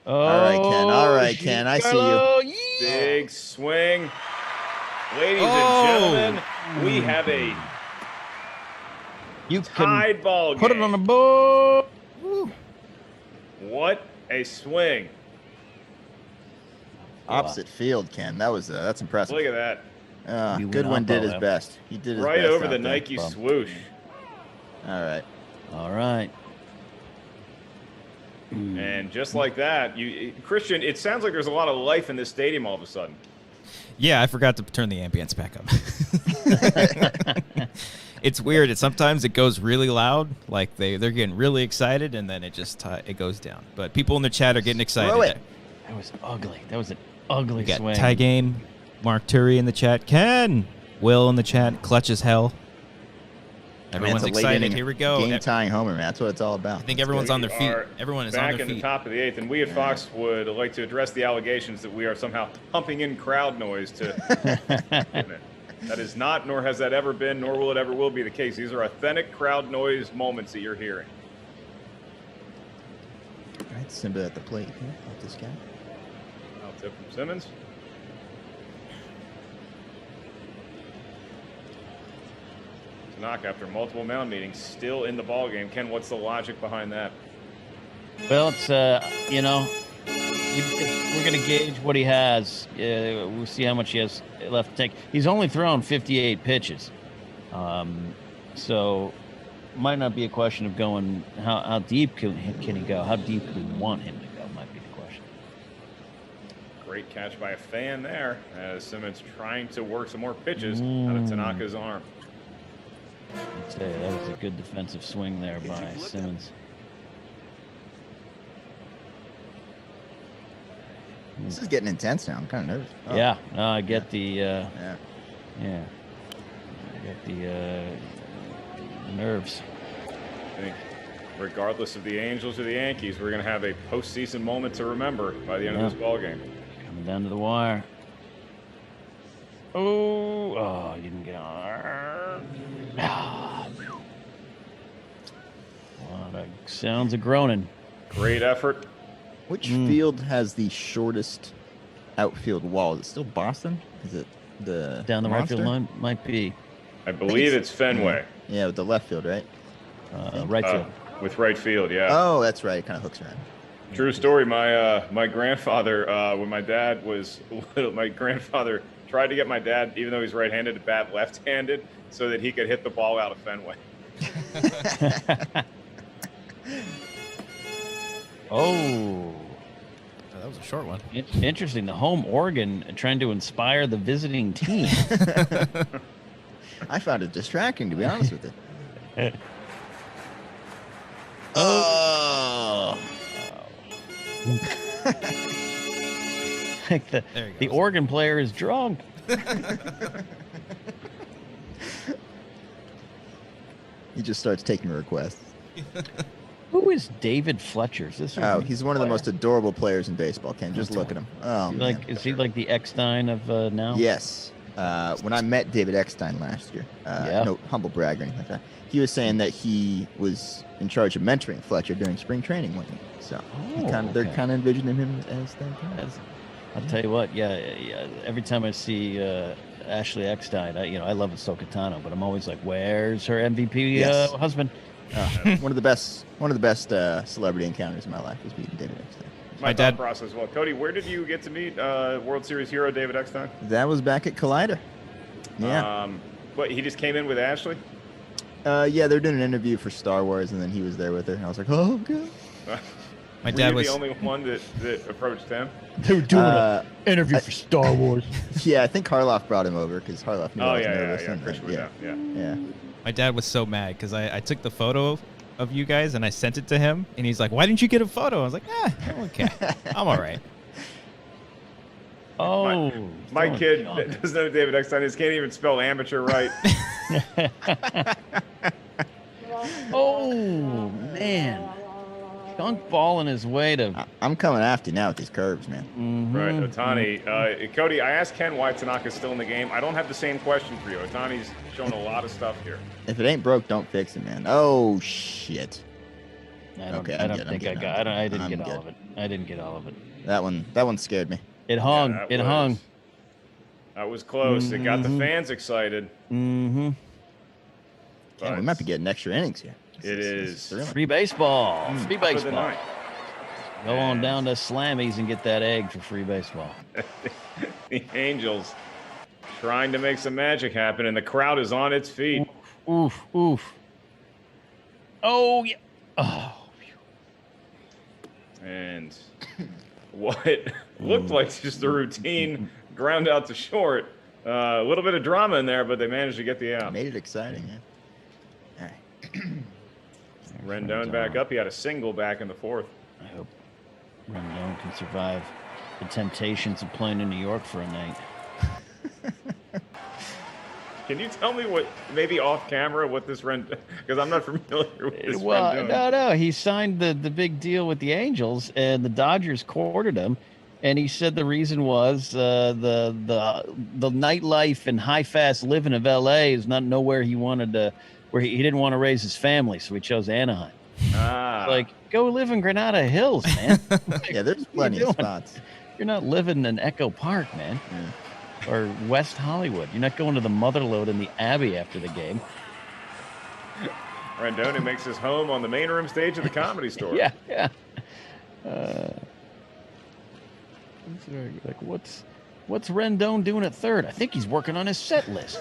All right, Ken. I see you. Big swing. Ladies Oh. and gentlemen, we have a You tied can ball game. put it on the board. What a swing. Opposite field, Ken. That's impressive. Look at that. You Goodwin went did up, his best. He did his Right best over out the there. Nike Bum. swoosh. All right. All right. And just like that, Christian, it sounds like there's a lot of life in this stadium all of a sudden. Yeah, I forgot to turn the ambience back up. It's weird. Sometimes it goes really loud, like they're getting really excited, and then it just it goes down. But people in the chat are getting excited. Throw it. That was ugly. That was an ugly We got swing. Tie Game, Mark Turi in the chat, Ken, Will in the chat, Clutch as hell. Everyone's Man, it's a late excited. inning Here we go. Game tying homer, man. That's what it's all about. I think everyone's on their feet. are Everyone is on back their in the feet. top of the eighth, and we at Fox would like to address the allegations that we are somehow pumping in crowd noise to. That is not, nor has that ever been, nor will it ever will be the case. These are authentic crowd noise moments that you're hearing. All right, Simba at the plate here. Let this guy. I'll tip from Simmons. Knock after multiple mound meetings, still in the ball game. Ken, what's the logic behind that? Well, it's we're gonna gauge what he has. We'll see how much he has left to take. He's only thrown 58 pitches, so might not be a question of going how deep can he go? How deep do we want him to go? Might be the question. Great catch by a fan there, as Simmons trying to work some more pitches out of Tanaka's arm. I'd say that was a good defensive swing there by Simmons. This is getting intense now. I'm kind of nervous. Oh. Yeah, no, I get the Yeah. yeah, I get the nerves. I think regardless of the Angels or the Yankees, we're going to have a postseason moment to remember by the end of this ball game. Coming down to the wire. Oh, you didn't get on. Lot of sounds of groaning. Great effort. Which field has the shortest outfield wall? Is it still Boston? Is it the Down the right field Monster? line might be I believe it's Fenway. Yeah, with the left field, right? right field. With right field, yeah. Oh, that's right. It kind of hooks around. True story. My grandfather, when my dad was little, my grandfather tried to get my dad, even though he's right-handed, to bat left-handed so that he could hit the ball out of Fenway. Oh, That was a short one. interesting. The home Oregon trying to inspire the visiting team. I found it distracting, to be honest with you. Oh. Like There he the goes. Oregon player is drunk. He just starts taking requests. Who is David Fletcher? Is this Oh, he's one of the most adorable players in baseball, Ken. Just look at him. Oh, man. is he like the Eckstein of now? Yes. When I met David Eckstein last year, no humble brag or anything like that, he was saying that he was in charge of mentoring Fletcher during spring training one year. So they're kind of envisioning him as that guy. I'll tell you what. Yeah. Every time I see Ashley Eckstein, I love Ahsoka Tano, but I'm always like, where's her MVP Yes. husband? One of the best celebrity encounters in my life was meeting David Eckstein. My dad- thought process. Well, Cody, where did you get to meet World Series hero David Eckstein? That was back at Collider. Yeah. But he just came in with Ashley? Yeah, they're doing an interview for Star Wars, and then he was there with her. And I was like, oh, God. My Were dad you was the only one that approached him? They were doing an interview for Star Wars. Yeah, I think Harloff brought him over because Harloff knew I was nervous. Yeah. And Christian then, would know. Yeah. My dad was so mad because I took the photo of you guys and I sent it to him, and he's like, "Why didn't you get a photo?" I was like, I'm okay. I'm all right." Oh, My kid doesn't know David Eckstein is. Can't even spell amateur right. Oh, man. Dunk balling his way to. I'm coming after you now with these curves, man. Right, Ohtani. Cody, I asked Ken why Tanaka's still in the game. I don't have the same question for you. Ohtani's shown a lot of stuff here. If it ain't broke, don't fix it, man. Oh shit. I didn't get all of it. I didn't get all of it. That one scared me. It hung. Yeah, hung. That was close. It got the fans excited. Mm-hmm. Yeah, we might be getting extra innings here. It is. Free baseball. Free Top of the baseball. ninth. Go on down to Slammies and get that egg for free baseball. The Angels trying to make some magic happen, and the crowd is on its feet. Oof. Oh, yeah. Oh. And what looked like just a routine ground out to short. A little bit of drama in there, but they managed to get the out. Made it exciting, yeah. All right. Rendon back up. He had a single back in the fourth. I hope Rendon can survive the temptations of playing in New York for a night. Can you tell me what, maybe off camera, what this Rendon, because I'm not familiar with this Rendon. No. He signed the big deal with the Angels, and the Dodgers courted him. And he said the reason was the nightlife and high fast living of L.A. is not nowhere he wanted to, where he didn't want to raise his family, so he chose Anaheim. Like, go live in Granada Hills, man. Yeah, there's plenty of spots. You're not living in Echo Park, man. Yeah. Or West Hollywood. You're not going to the Motherlode in the Abbey after the game. Rendon makes his home on the main room stage of the Comedy Store. Yeah. Like, what's Rendon doing at third? I think he's working on his set list.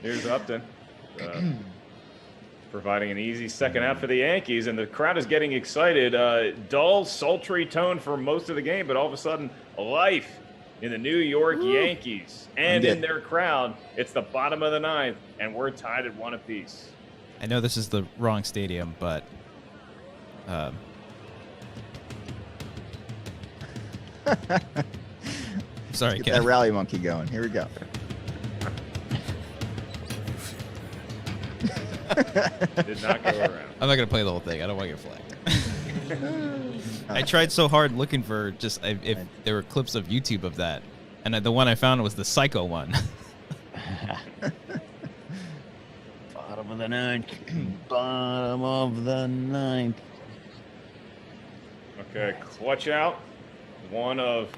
Here's Upton, providing an easy second out for the Yankees, and the crowd is getting excited. Dull, sultry tone for most of the game, but all of a sudden, life in the New York Yankees and in their crowd. It's the bottom of the ninth, and we're tied at 1 apiece. I know this is the wrong stadium, but sorry, Get that rally monkey going. Here we go. Did not go around. I'm not gonna play the whole thing. I don't want to get flagged. I tried so hard looking for just if there were clips of YouTube of that, and the one I found was the Psycho one. Bottom of the ninth. Bottom of the ninth. Okay, clutch out. One of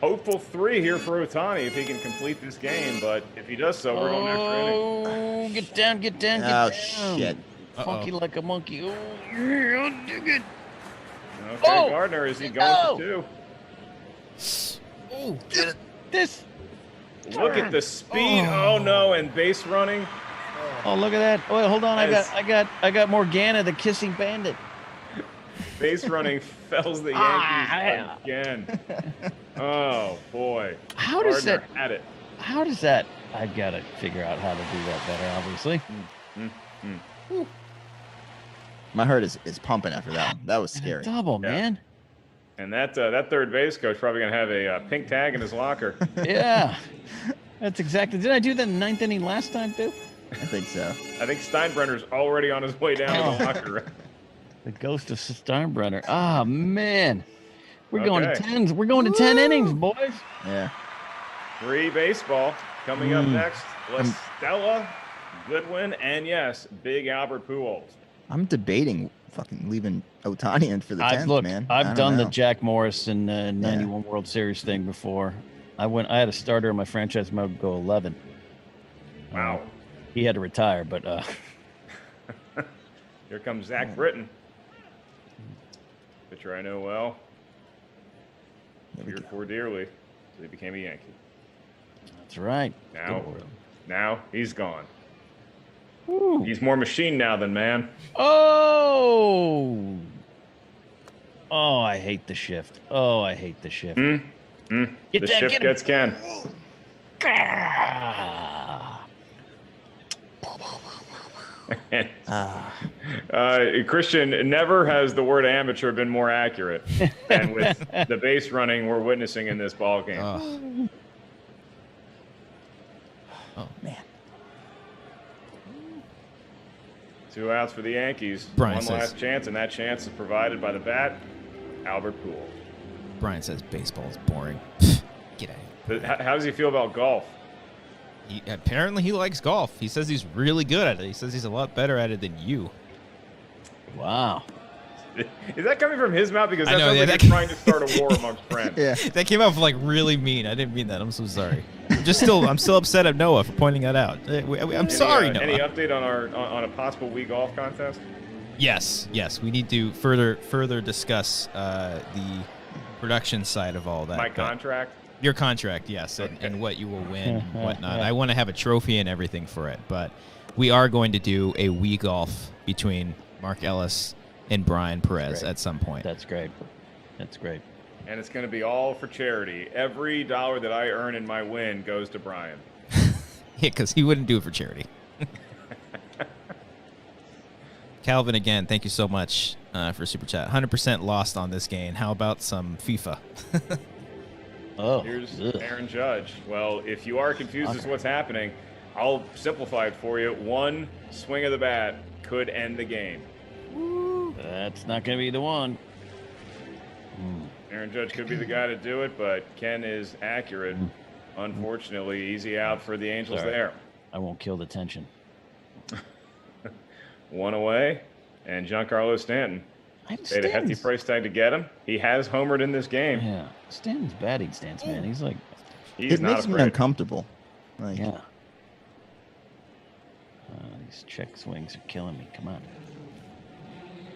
hopeful 3 here for Ohtani if he can complete this game, but if he does so, we're going extra inning. Get down. Oh, shit. Funky like a monkey. Oh, yeah, I'll dig it. Okay, Gardner, is he going for 2? Oh, This. Look at the speed. Oh no, and base running. Oh, look at that. Oh, hold on. I got Morgana, the kissing bandit. Base running fells the Yankees again. Oh boy. How does Gardner that? had it. How does that? I've got to figure out how to do that better. Obviously. My heart is pumping after that one. That was scary. Double, man. And that third base coach probably gonna have a pink tag in his locker. Yeah. That's exactly. Did I do that in the 9th inning last time too? I think so. I think Steinbrenner's already on his way down to the locker. The ghost of Steinbrenner. Ah, man. We're going to Okay. 10s. We're going to 10 innings, boys. Yeah. Free baseball coming up next. Stella, Goodwin, and yes, Big Albert Pujols. I'm debating fucking leaving Ohtani in for the 10th, man. I I've don't done the know. Jack Morrison 91 World Series thing before. I had a starter in my franchise mode go 11. Wow. He had to retire, but Here comes Zach Britton. Pitcher I know well. There we Feared go. for dearly. So he became a Yankee. that's right. Now he's gone. Ooh. He's more machine now than man. Oh, I hate the shift. The shift Get gets Ken. Christian, never has the word amateur been more accurate. And with the base running we're witnessing in this ball game. Oh man. 2 outs for the Yankees. Brian One says- last chance, and that chance is provided by the bat, Albert Pujols. Brian says baseball is boring. Get out of here. How does he feel about golf? Apparently he likes golf. He says he's really good at it. He says he's a lot better at it than you. Wow. Is that coming from his mouth? Because I that know, sounds yeah, like that- you're trying to start a war amongst friends. Yeah. That came out like really mean. I didn't mean that. I'm so sorry. I'm still upset at Noah for pointing that out. I'm sorry, Noah. Any update on on a possible Wii golf contest? Yes. We need to further discuss the production side of all that. My but- contract? Your contract, yes, and what you will win and whatnot. I want to have a trophy and everything for it, but we are going to do a Wii golf between Mark Ellis and Brian Perez at some point. That's great. And it's going to be all for charity. Every dollar that I earn in my win goes to Brian. Yeah, because he wouldn't do it for charity. Calvin, again, thank you so much for Super Chat. 100% lost on this game. How about some FIFA? Oh, Here's ugh. Aaron Judge. Well, if you are confused as to what's happening, I'll simplify it for you. One swing of the bat could end the game. That's not going to be the one. Aaron Judge could be the guy to do it, but Ken is accurate. Unfortunately, easy out for the Angels Sorry. there. I won't kill the tension. One away, and Giancarlo Stanton I'm paid a hefty Stanton's- price tag to get him. He has homered in this game. Yeah, Stanton's batting stance, man. He's like, He's It not makes me afraid. uncomfortable. Like, yeah. These check swings are killing me. Come on.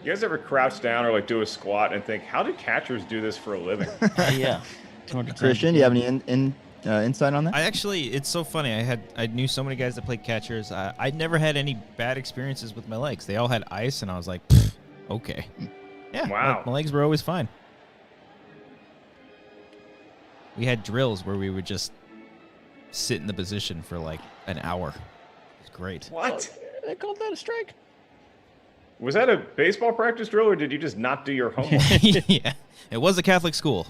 You guys ever crouch down or like do a squat and think, how do catchers do this for a living? Yeah. 200 Christian, do you have any insight on that? It's so funny. I knew so many guys that played catchers. I never had any bad experiences with my legs. They all had ice, and I was like, "Pfft, okay. Yeah, Wow. my legs were always fine. We had drills where we would just sit in the position for like an hour. It was great. What? They called that a strike. Was that a baseball practice drill, or did you just not do your homework? Yeah, it was a Catholic school.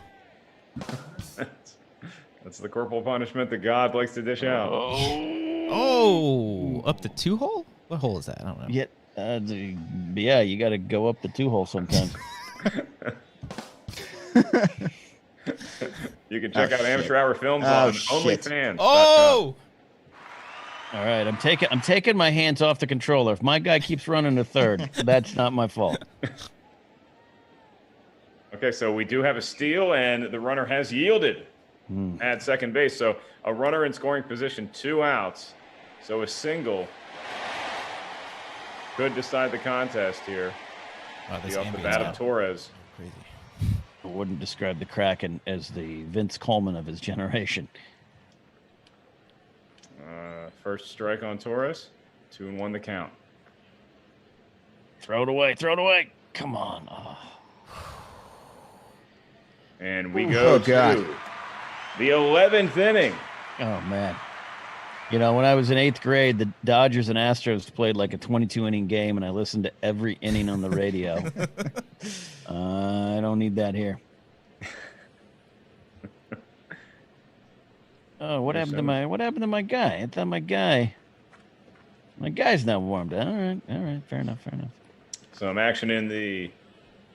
That's the corporal punishment that God likes to dish out. Oh, up the 2-hole? What hole is that? I don't know. Yeah, you got to go up the 2-hole sometimes. You can check out shit. Amateur Hour Films Oh, on shit. OnlyFans. Oh! All right, I'm taking my hands off the controller. If my guy keeps running to third, that's not my fault. Okay, so we do have a steal, and the runner has yielded at second base. So a runner in scoring position, 2 outs. So a single could decide the contest here. Wow, this Be off the ambience bat got of Torres. crazy. I wouldn't describe the Kraken as the Vince Coleman of his generation. First strike on Torres. 2-1 the count. Throw it away. Come on. Oh. And we go Oh, God. to the 11th inning. Oh, man. You know, when I was in 8th grade, the Dodgers and Astros played like a 22-inning game, and I listened to every inning on the radio. I don't need that here. Oh, what happened to my guy? I thought my guy's not warmed up. All right, fair enough. Some action in the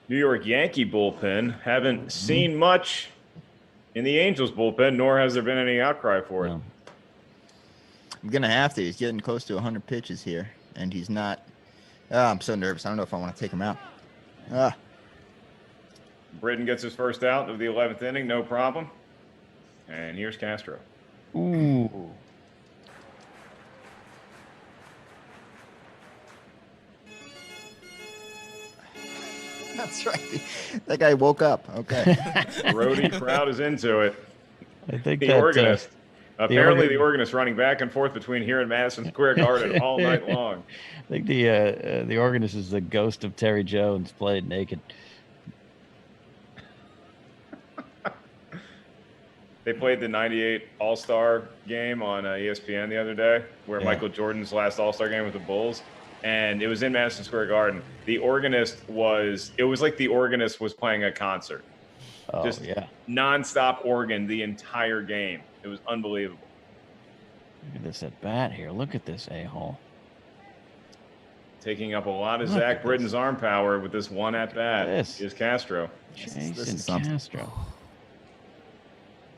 New York Yankee bullpen. Haven't seen much in the Angels bullpen, nor has there been any outcry for it. No. I'm gonna have to. He's getting close to 100 pitches here, and he's not. I'm so nervous. I don't know if I want to take him out. Britton gets his first out of the 11th inning, no problem. And here's Castro. Ooh. That's right. That guy woke up. Okay. Rhodey crowd is into it. I think The that organist. Apparently, the organist running back and forth between here and Madison Square Garden all night long. I think the organist is the ghost of Terry Jones played naked. They played the 98 All-Star game on ESPN the other day, where Michael Jordan's last All-Star game with the Bulls, and it was in Madison Square Garden. The organist it was like the organist was playing a concert. Just nonstop organ the entire game. It was unbelievable. Look at this at bat here. Look at this a-hole. Taking up a lot of Zach Britton's arm power with this one at bat is Castro. Jason Castro.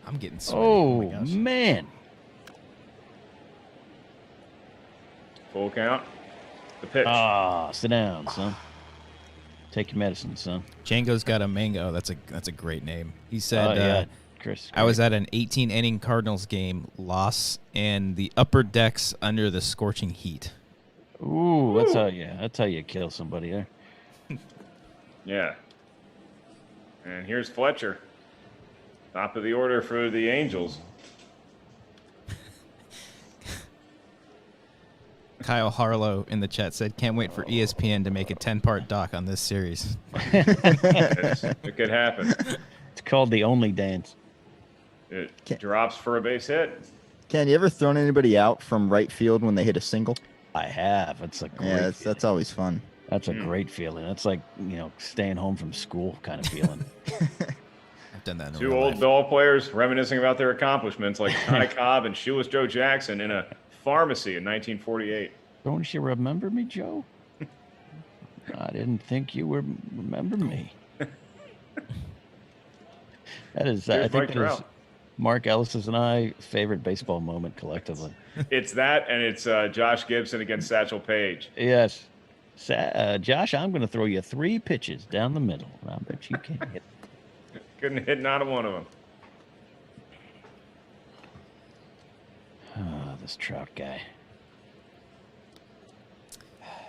I'm getting sweaty. Oh man. Full count. The pitch. Sit down, son. Take your medicine, son. Django's got a mango. That's a great name. He said, Chris. I was at an 18-inning Cardinals game, loss, and the upper decks under the scorching heat. Ooh, that's how you kill somebody there. Yeah. And here's Fletcher. Top of the order for the Angels. Kyle Harlow in the chat said, can't wait for ESPN to make a 10-part doc on this series. It could happen. It's called The Only Dance. It drops for a base hit. Ken, you ever thrown anybody out from right field when they hit a single? I have. It's a great that's always fun. That's a great feeling. That's like, staying home from school kind of feeling. I've done that in Two real old life. ball players reminiscing about their accomplishments like Ty Cobb and Shoeless Joe Jackson in a pharmacy in 1948. Don't you remember me, Joe? I didn't think you would remember me. That is, I think that is Mark Ellis's and I favorite baseball moment collectively. It's that, and it's Josh Gibson against Satchel Paige. Yes. Josh, I'm going to throw you 3 pitches down the middle. I bet you can hit. Couldn't hit not one of them. Oh, this Trout guy.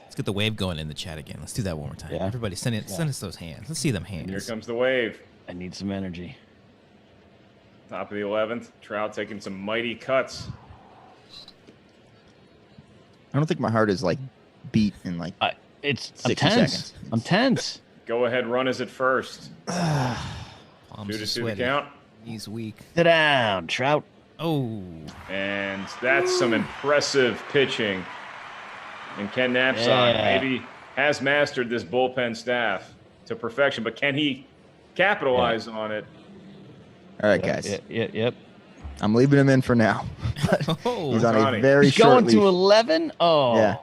Let's get the wave going in the chat again. Let's do that one more time. Yeah. Everybody send us those hands. Let's see them hands. Here comes the wave. I need some energy. Top of the 11th. Trout taking some mighty cuts. I don't think my heart is beat in I'm 60 tense. seconds. I'm tense. Go ahead, run is at first. Palms Two are to see the sweaty. count. He's weak. Sit down, Trout. Oh. And that's some impressive pitching. And Ken Napzok maybe has mastered this bullpen staff to perfection, but can he capitalize on it? All right, guys. Yep. I'm leaving him in for now. He's on a very He's short going leash. to 11? Oh. Yeah.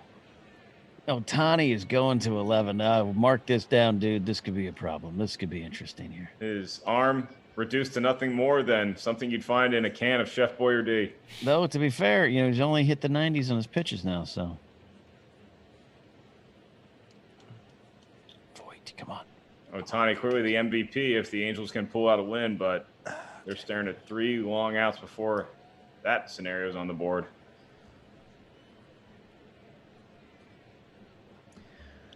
No, Tani is going to 11. Mark this down, dude. This could be a problem. This could be interesting here. His arm reduced to nothing more than something you'd find in a can of Chef Boyardee. Though, to be fair, he's only hit the 90s on his pitches now, so. Voigt, come on. Ohtani clearly the MVP if the Angels can pull out a win, but they're staring at 3 long outs before that scenario is on the board.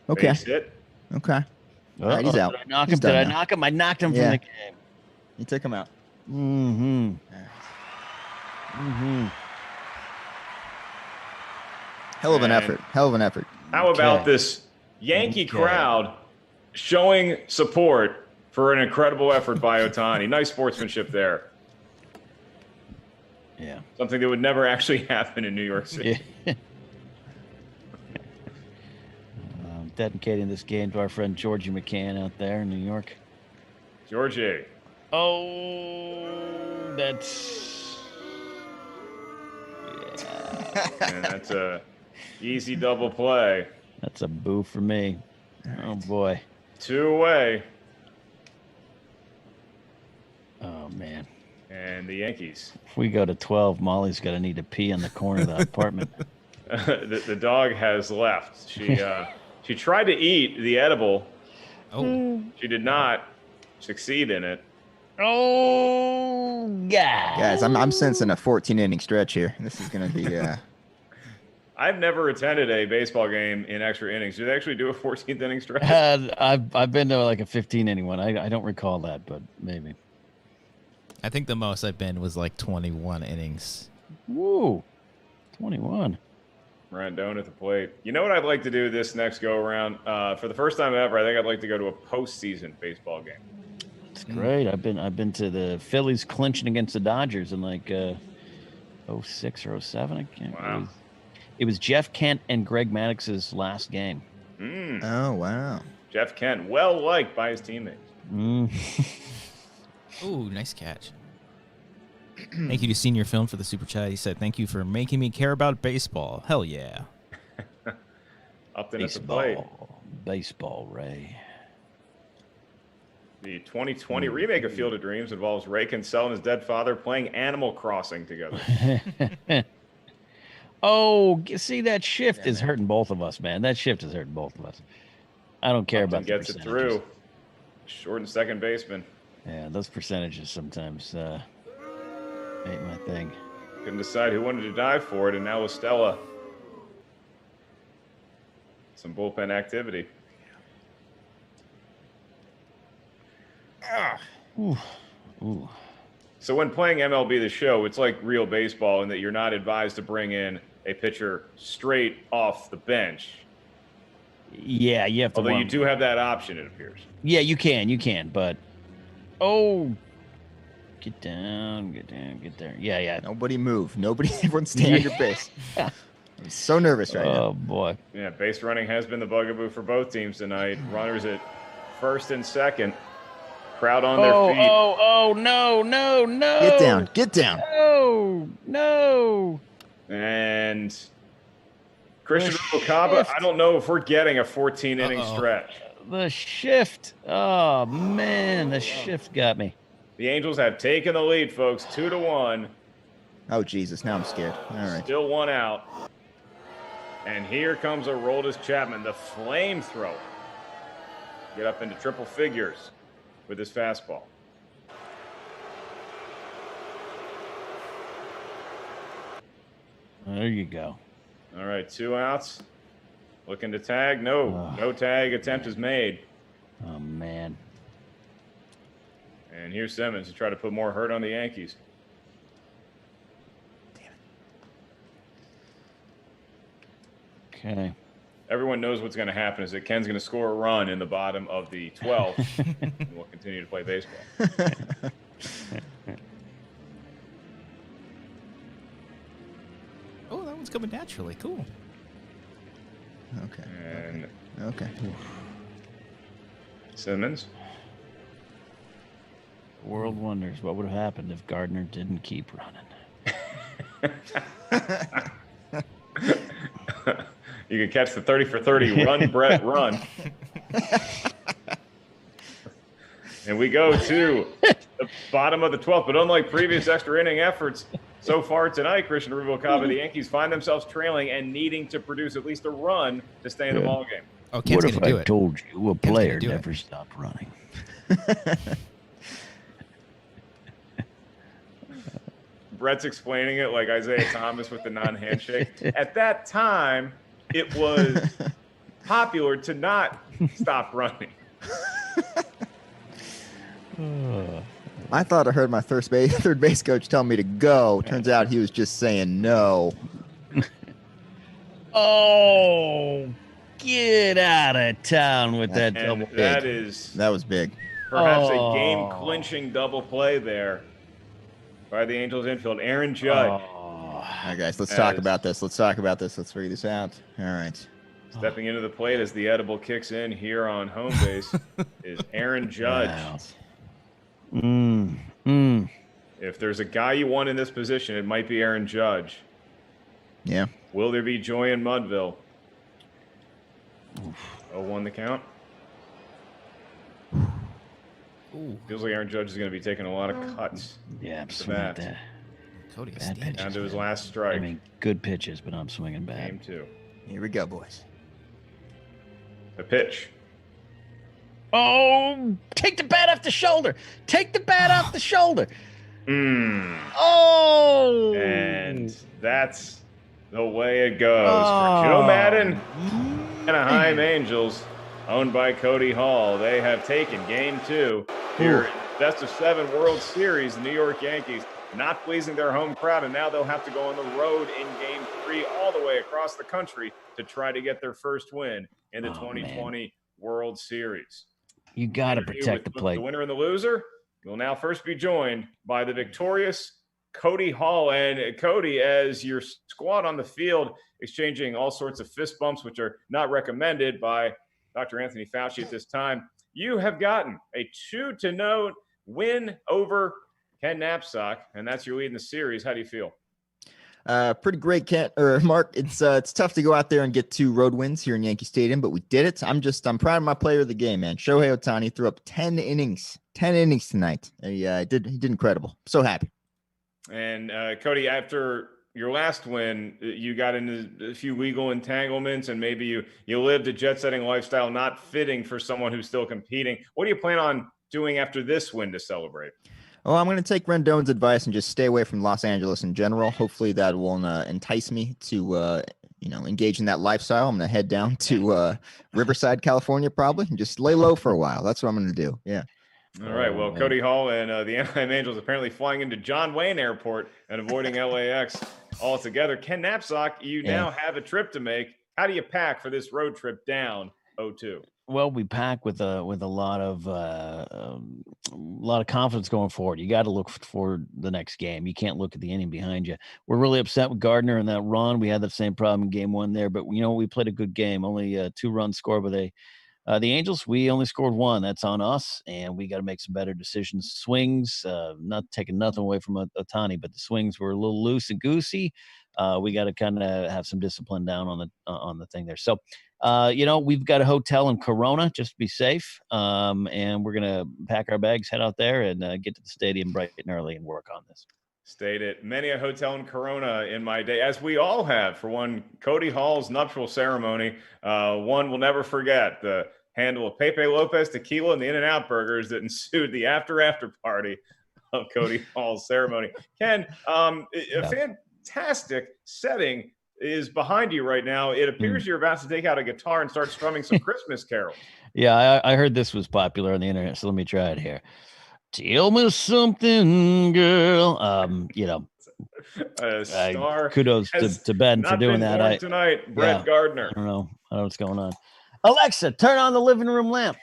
Okay. Base hit. Okay. All right, he's out. Did I knock He's him? Did done I now. knock him? I knocked him from Yeah. the game. You took him out. Mm-hmm. Hell of an And- effort. Hell of an effort. How about Okay. this Yankee crowd showing support for an incredible effort by Ohtani? Nice sportsmanship there. Yeah. Something that would never actually happen in New York City. Yeah. Dedicating this game to our friend Georgie McCann out there in New York. Georgie. Oh, that's... Yeah. And that's a easy double play. That's a boo for me. Oh, boy. 2 away. Oh, man. And the Yankees. If we go to 12, Molly's going to need to pee in the corner of the apartment. The dog has left. She tried to eat the edible. Oh. She did not succeed in it. Oh, God. Guys, I'm sensing a 14-inning stretch here. This is going to be I've never attended a baseball game in extra innings. Do they actually do a 14th inning stretch? I've been to like a 15-inning one. I don't recall that, but maybe. I think the most I've been was 21 innings Woo. 21. Randone at the plate. You know what I'd like to do this next go around? For the first time ever, I think I'd like to go to a postseason baseball game. It's great. I've been to the Phillies clinching against the Dodgers in like 06 or 07. I can't. Wow. It was Jeff Kent and Greg Maddox's last game. Oh, wow. Jeff Kent, well liked by his teammates. Ooh, nice catch. Thank you to Senior Film for the super chat. He said, "Thank you for making me care about baseball." Hell yeah. Upton at the plate. Baseball, Ray. The 2020 remake of Field of Dreams involves Ray Kinsella and his dead father playing Animal Crossing together. Oh, see, that shift is hurting both of us, man. That shift is hurting both of us. I don't care Upton about the gets it through. Short and second baseman. Yeah, those percentages sometimes ain't my thing. Couldn't decide who wanted to dive for it, and now Estella. Some bullpen activity. Ooh. Ooh. So when playing MLB the Show, it's like real baseball in that you're not advised to bring in a pitcher straight off the bench. Yeah, you have to. Although you do have that option, it appears. Yeah, you can, but get down, get there. Yeah. Nobody move. Nobody, everyone stay on your base. I'm so nervous right now. Oh, boy. Yeah, base running has been the bugaboo for both teams tonight. Runners at first and second. Crowd on their feet. Oh, no. Get down. No. And Christian Rubalcaba, I don't know if we're getting a 14-inning stretch. The shift. Oh, man, the shift got me. The Angels have taken the lead, folks, 2-1. Oh, Jesus. Now I'm scared. All right. Still one out. And here comes Aroldis Chapman, the flamethrower. Get up into triple figures with his fastball. There you go. All right, 2 outs. Looking to tag. No tag attempt is made. Oh, man. And here's Simmons to try to put more hurt on the Yankees. Okay. Everyone knows what's going to happen is that Ken's going to score a run in the bottom of the 12th, and we'll continue to play baseball. Oh, that one's coming naturally. Cool. Okay. And Okay. Simmons. World wonders what would have happened if Gardner didn't keep running. You can catch the 30 for 30 run, Brett, run. And we go to the bottom of the 12th. But unlike previous extra inning efforts so far tonight, Christian Rubalcaba, the Yankees find themselves trailing and needing to produce at least a run to stay in the ballgame. Oh, Ken's what if gonna do I it. told you a Ken's player gonna do never stopped running? Brett's explaining it like Isaiah Thomas with the non-handshake. At that time, it was popular to not stop running. I thought I heard my third base coach tell me to go. Turns out he was just saying no. Oh, get out of town with that And double. That was big. Perhaps a game-clinching double play there by the Angels infield. Aaron Judge All right, guys, let's talk about this. Let's figure this out. All right. stepping into the plate as the edible kicks in here on home base is Aaron Judge. Wow. If there's a guy you want in this position, it might be Aaron Judge. Yeah. Will there be joy in Mudville? 0-1 the count. Ooh. Feels like Aaron Judge is going to be taking a lot of cuts. Yeah, I'm to swinging bat. that. Cody is Bad standing. pitch. Down to his last strike. I mean, good pitches, but I'm swinging bad. Game 2. Here we go, boys. The pitch. Oh, take the bat off the shoulder. Take the bat off the shoulder. Oh. And that's the way it goes for Joe Madden. Anaheim Angels, owned by Cody Hall. They have taken Game 2 here in Best of 7 World Series. The New York Yankees not pleasing their home crowd, and now they'll have to go on the road in Game 3 all the way across the country to try to get their first win in the 2020 World Series. You got to protect the plate. The winner and the loser will now first be joined by the victorious Cody Hall. And Cody, as your squad on the field, exchanging all sorts of fist bumps, which are not recommended by Dr. Anthony Fauci at this time, you have gotten a 2-0 win over Ken Napzok, and that's your lead in the series. How do you feel? Pretty great, Mark. It's tough to go out there and get 2 road wins here in Yankee Stadium, but we did it. I'm proud of my player of the game, man. Shohei Ohtani threw up 10 innings tonight. He did incredible. So happy. And Cody, after your last win, you got into a few legal entanglements, and maybe you lived a jet-setting lifestyle not fitting for someone who's still competing. What do you plan on doing after this win to celebrate? Oh, I'm going to take Rendon's advice and just stay away from Los Angeles in general. Hopefully that will entice me to, engage in that lifestyle. I'm going to head down to Riverside, California, probably, and just lay low for a while. That's what I'm going to do. Yeah. All right. Well, Cody Hall and the Anaheim Angels apparently flying into John Wayne Airport and avoiding LAX altogether. Ken Napzok, you now have a trip to make. How do you pack for this road trip down 0-2? Well, we pack with a lot of confidence going forward. You got to look for the next game. You can't look at the inning behind you. We're really upset with Gardner and that run. We had that same problem in Game 1 there, but we played a good game. Only 2 runs scored, but the Angels, we only scored 1. That's on us, and we got to make some better decisions. Swings, not taking nothing away from Ohtani, but the swings were a little loose and goosey. We got to kind of have some discipline down on the thing there. So, we've got a hotel in Corona just to be safe, and we're gonna pack our bags, head out there, and get to the stadium bright and early and work on this. Stayed at many a hotel in Corona in my day, as we all have, for one Cody Hall's nuptial ceremony. One will never forget the handle of Pepe Lopez tequila and the In-N-Out burgers that ensued the after party of Cody Hall's ceremony. Ken, fantastic setting is behind you right now. It appears you're about to take out a guitar and start strumming some Christmas carols. Yeah, I heard this was popular on the internet, so let me try it here. Tell me something, girl. Kudos to Ben for doing that. Tonight, Brett Gardner. I don't know what's going on. Alexa, turn on the living room lamp.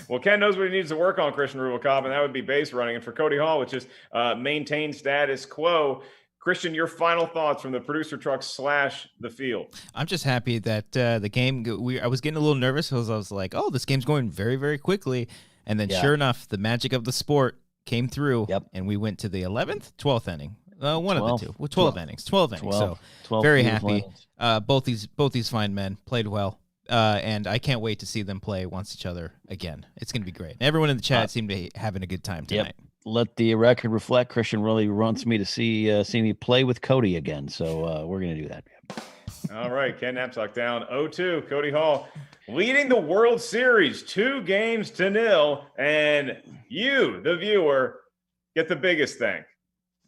Well, Ken knows what he needs to work on, Christian Rubalcaba, and that would be base running. And for Cody Hall, which is maintain status quo. Christian, your final thoughts from the producer truck / the field. I'm just happy that the game, I was getting a little nervous because I was like, oh, this game's going very, very quickly. And then sure enough, the magic of the sport came through, and we went to the 11th, 12th inning. One of the two. Well, 12 innings. 12 innings. 12 very happy. Both these fine men played well. And I can't wait to see them play once each other again. It's going to be great. Everyone in the chat seemed to be having a good time tonight. Yep. Let the record reflect. Christian really wants me to see me play with Cody again, so we're going to do that. All right, Ken Napzok down 0-2. Cody Hall leading the World Series 2-0, and you, the viewer, get the biggest thank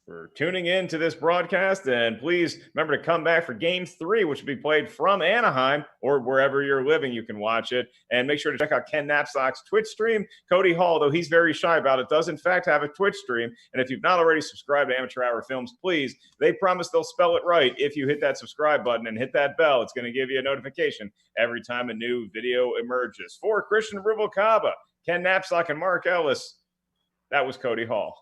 for tuning in to this broadcast. And please remember to come back for Game 3, which will be played from Anaheim or wherever you're living. You can watch it. And make sure to check out Ken Napzok's Twitch stream. Cody Hall, though he's very shy about it, does in fact have a Twitch stream. And if you've not already subscribed to Amateur Hour Films, please, they promise they'll spell it right. If you hit that subscribe button and hit that bell, it's going to give you a notification every time a new video emerges. For Christian Rubalcaba, Ken Napzok, and Mark Ellis, that was Cody Hall.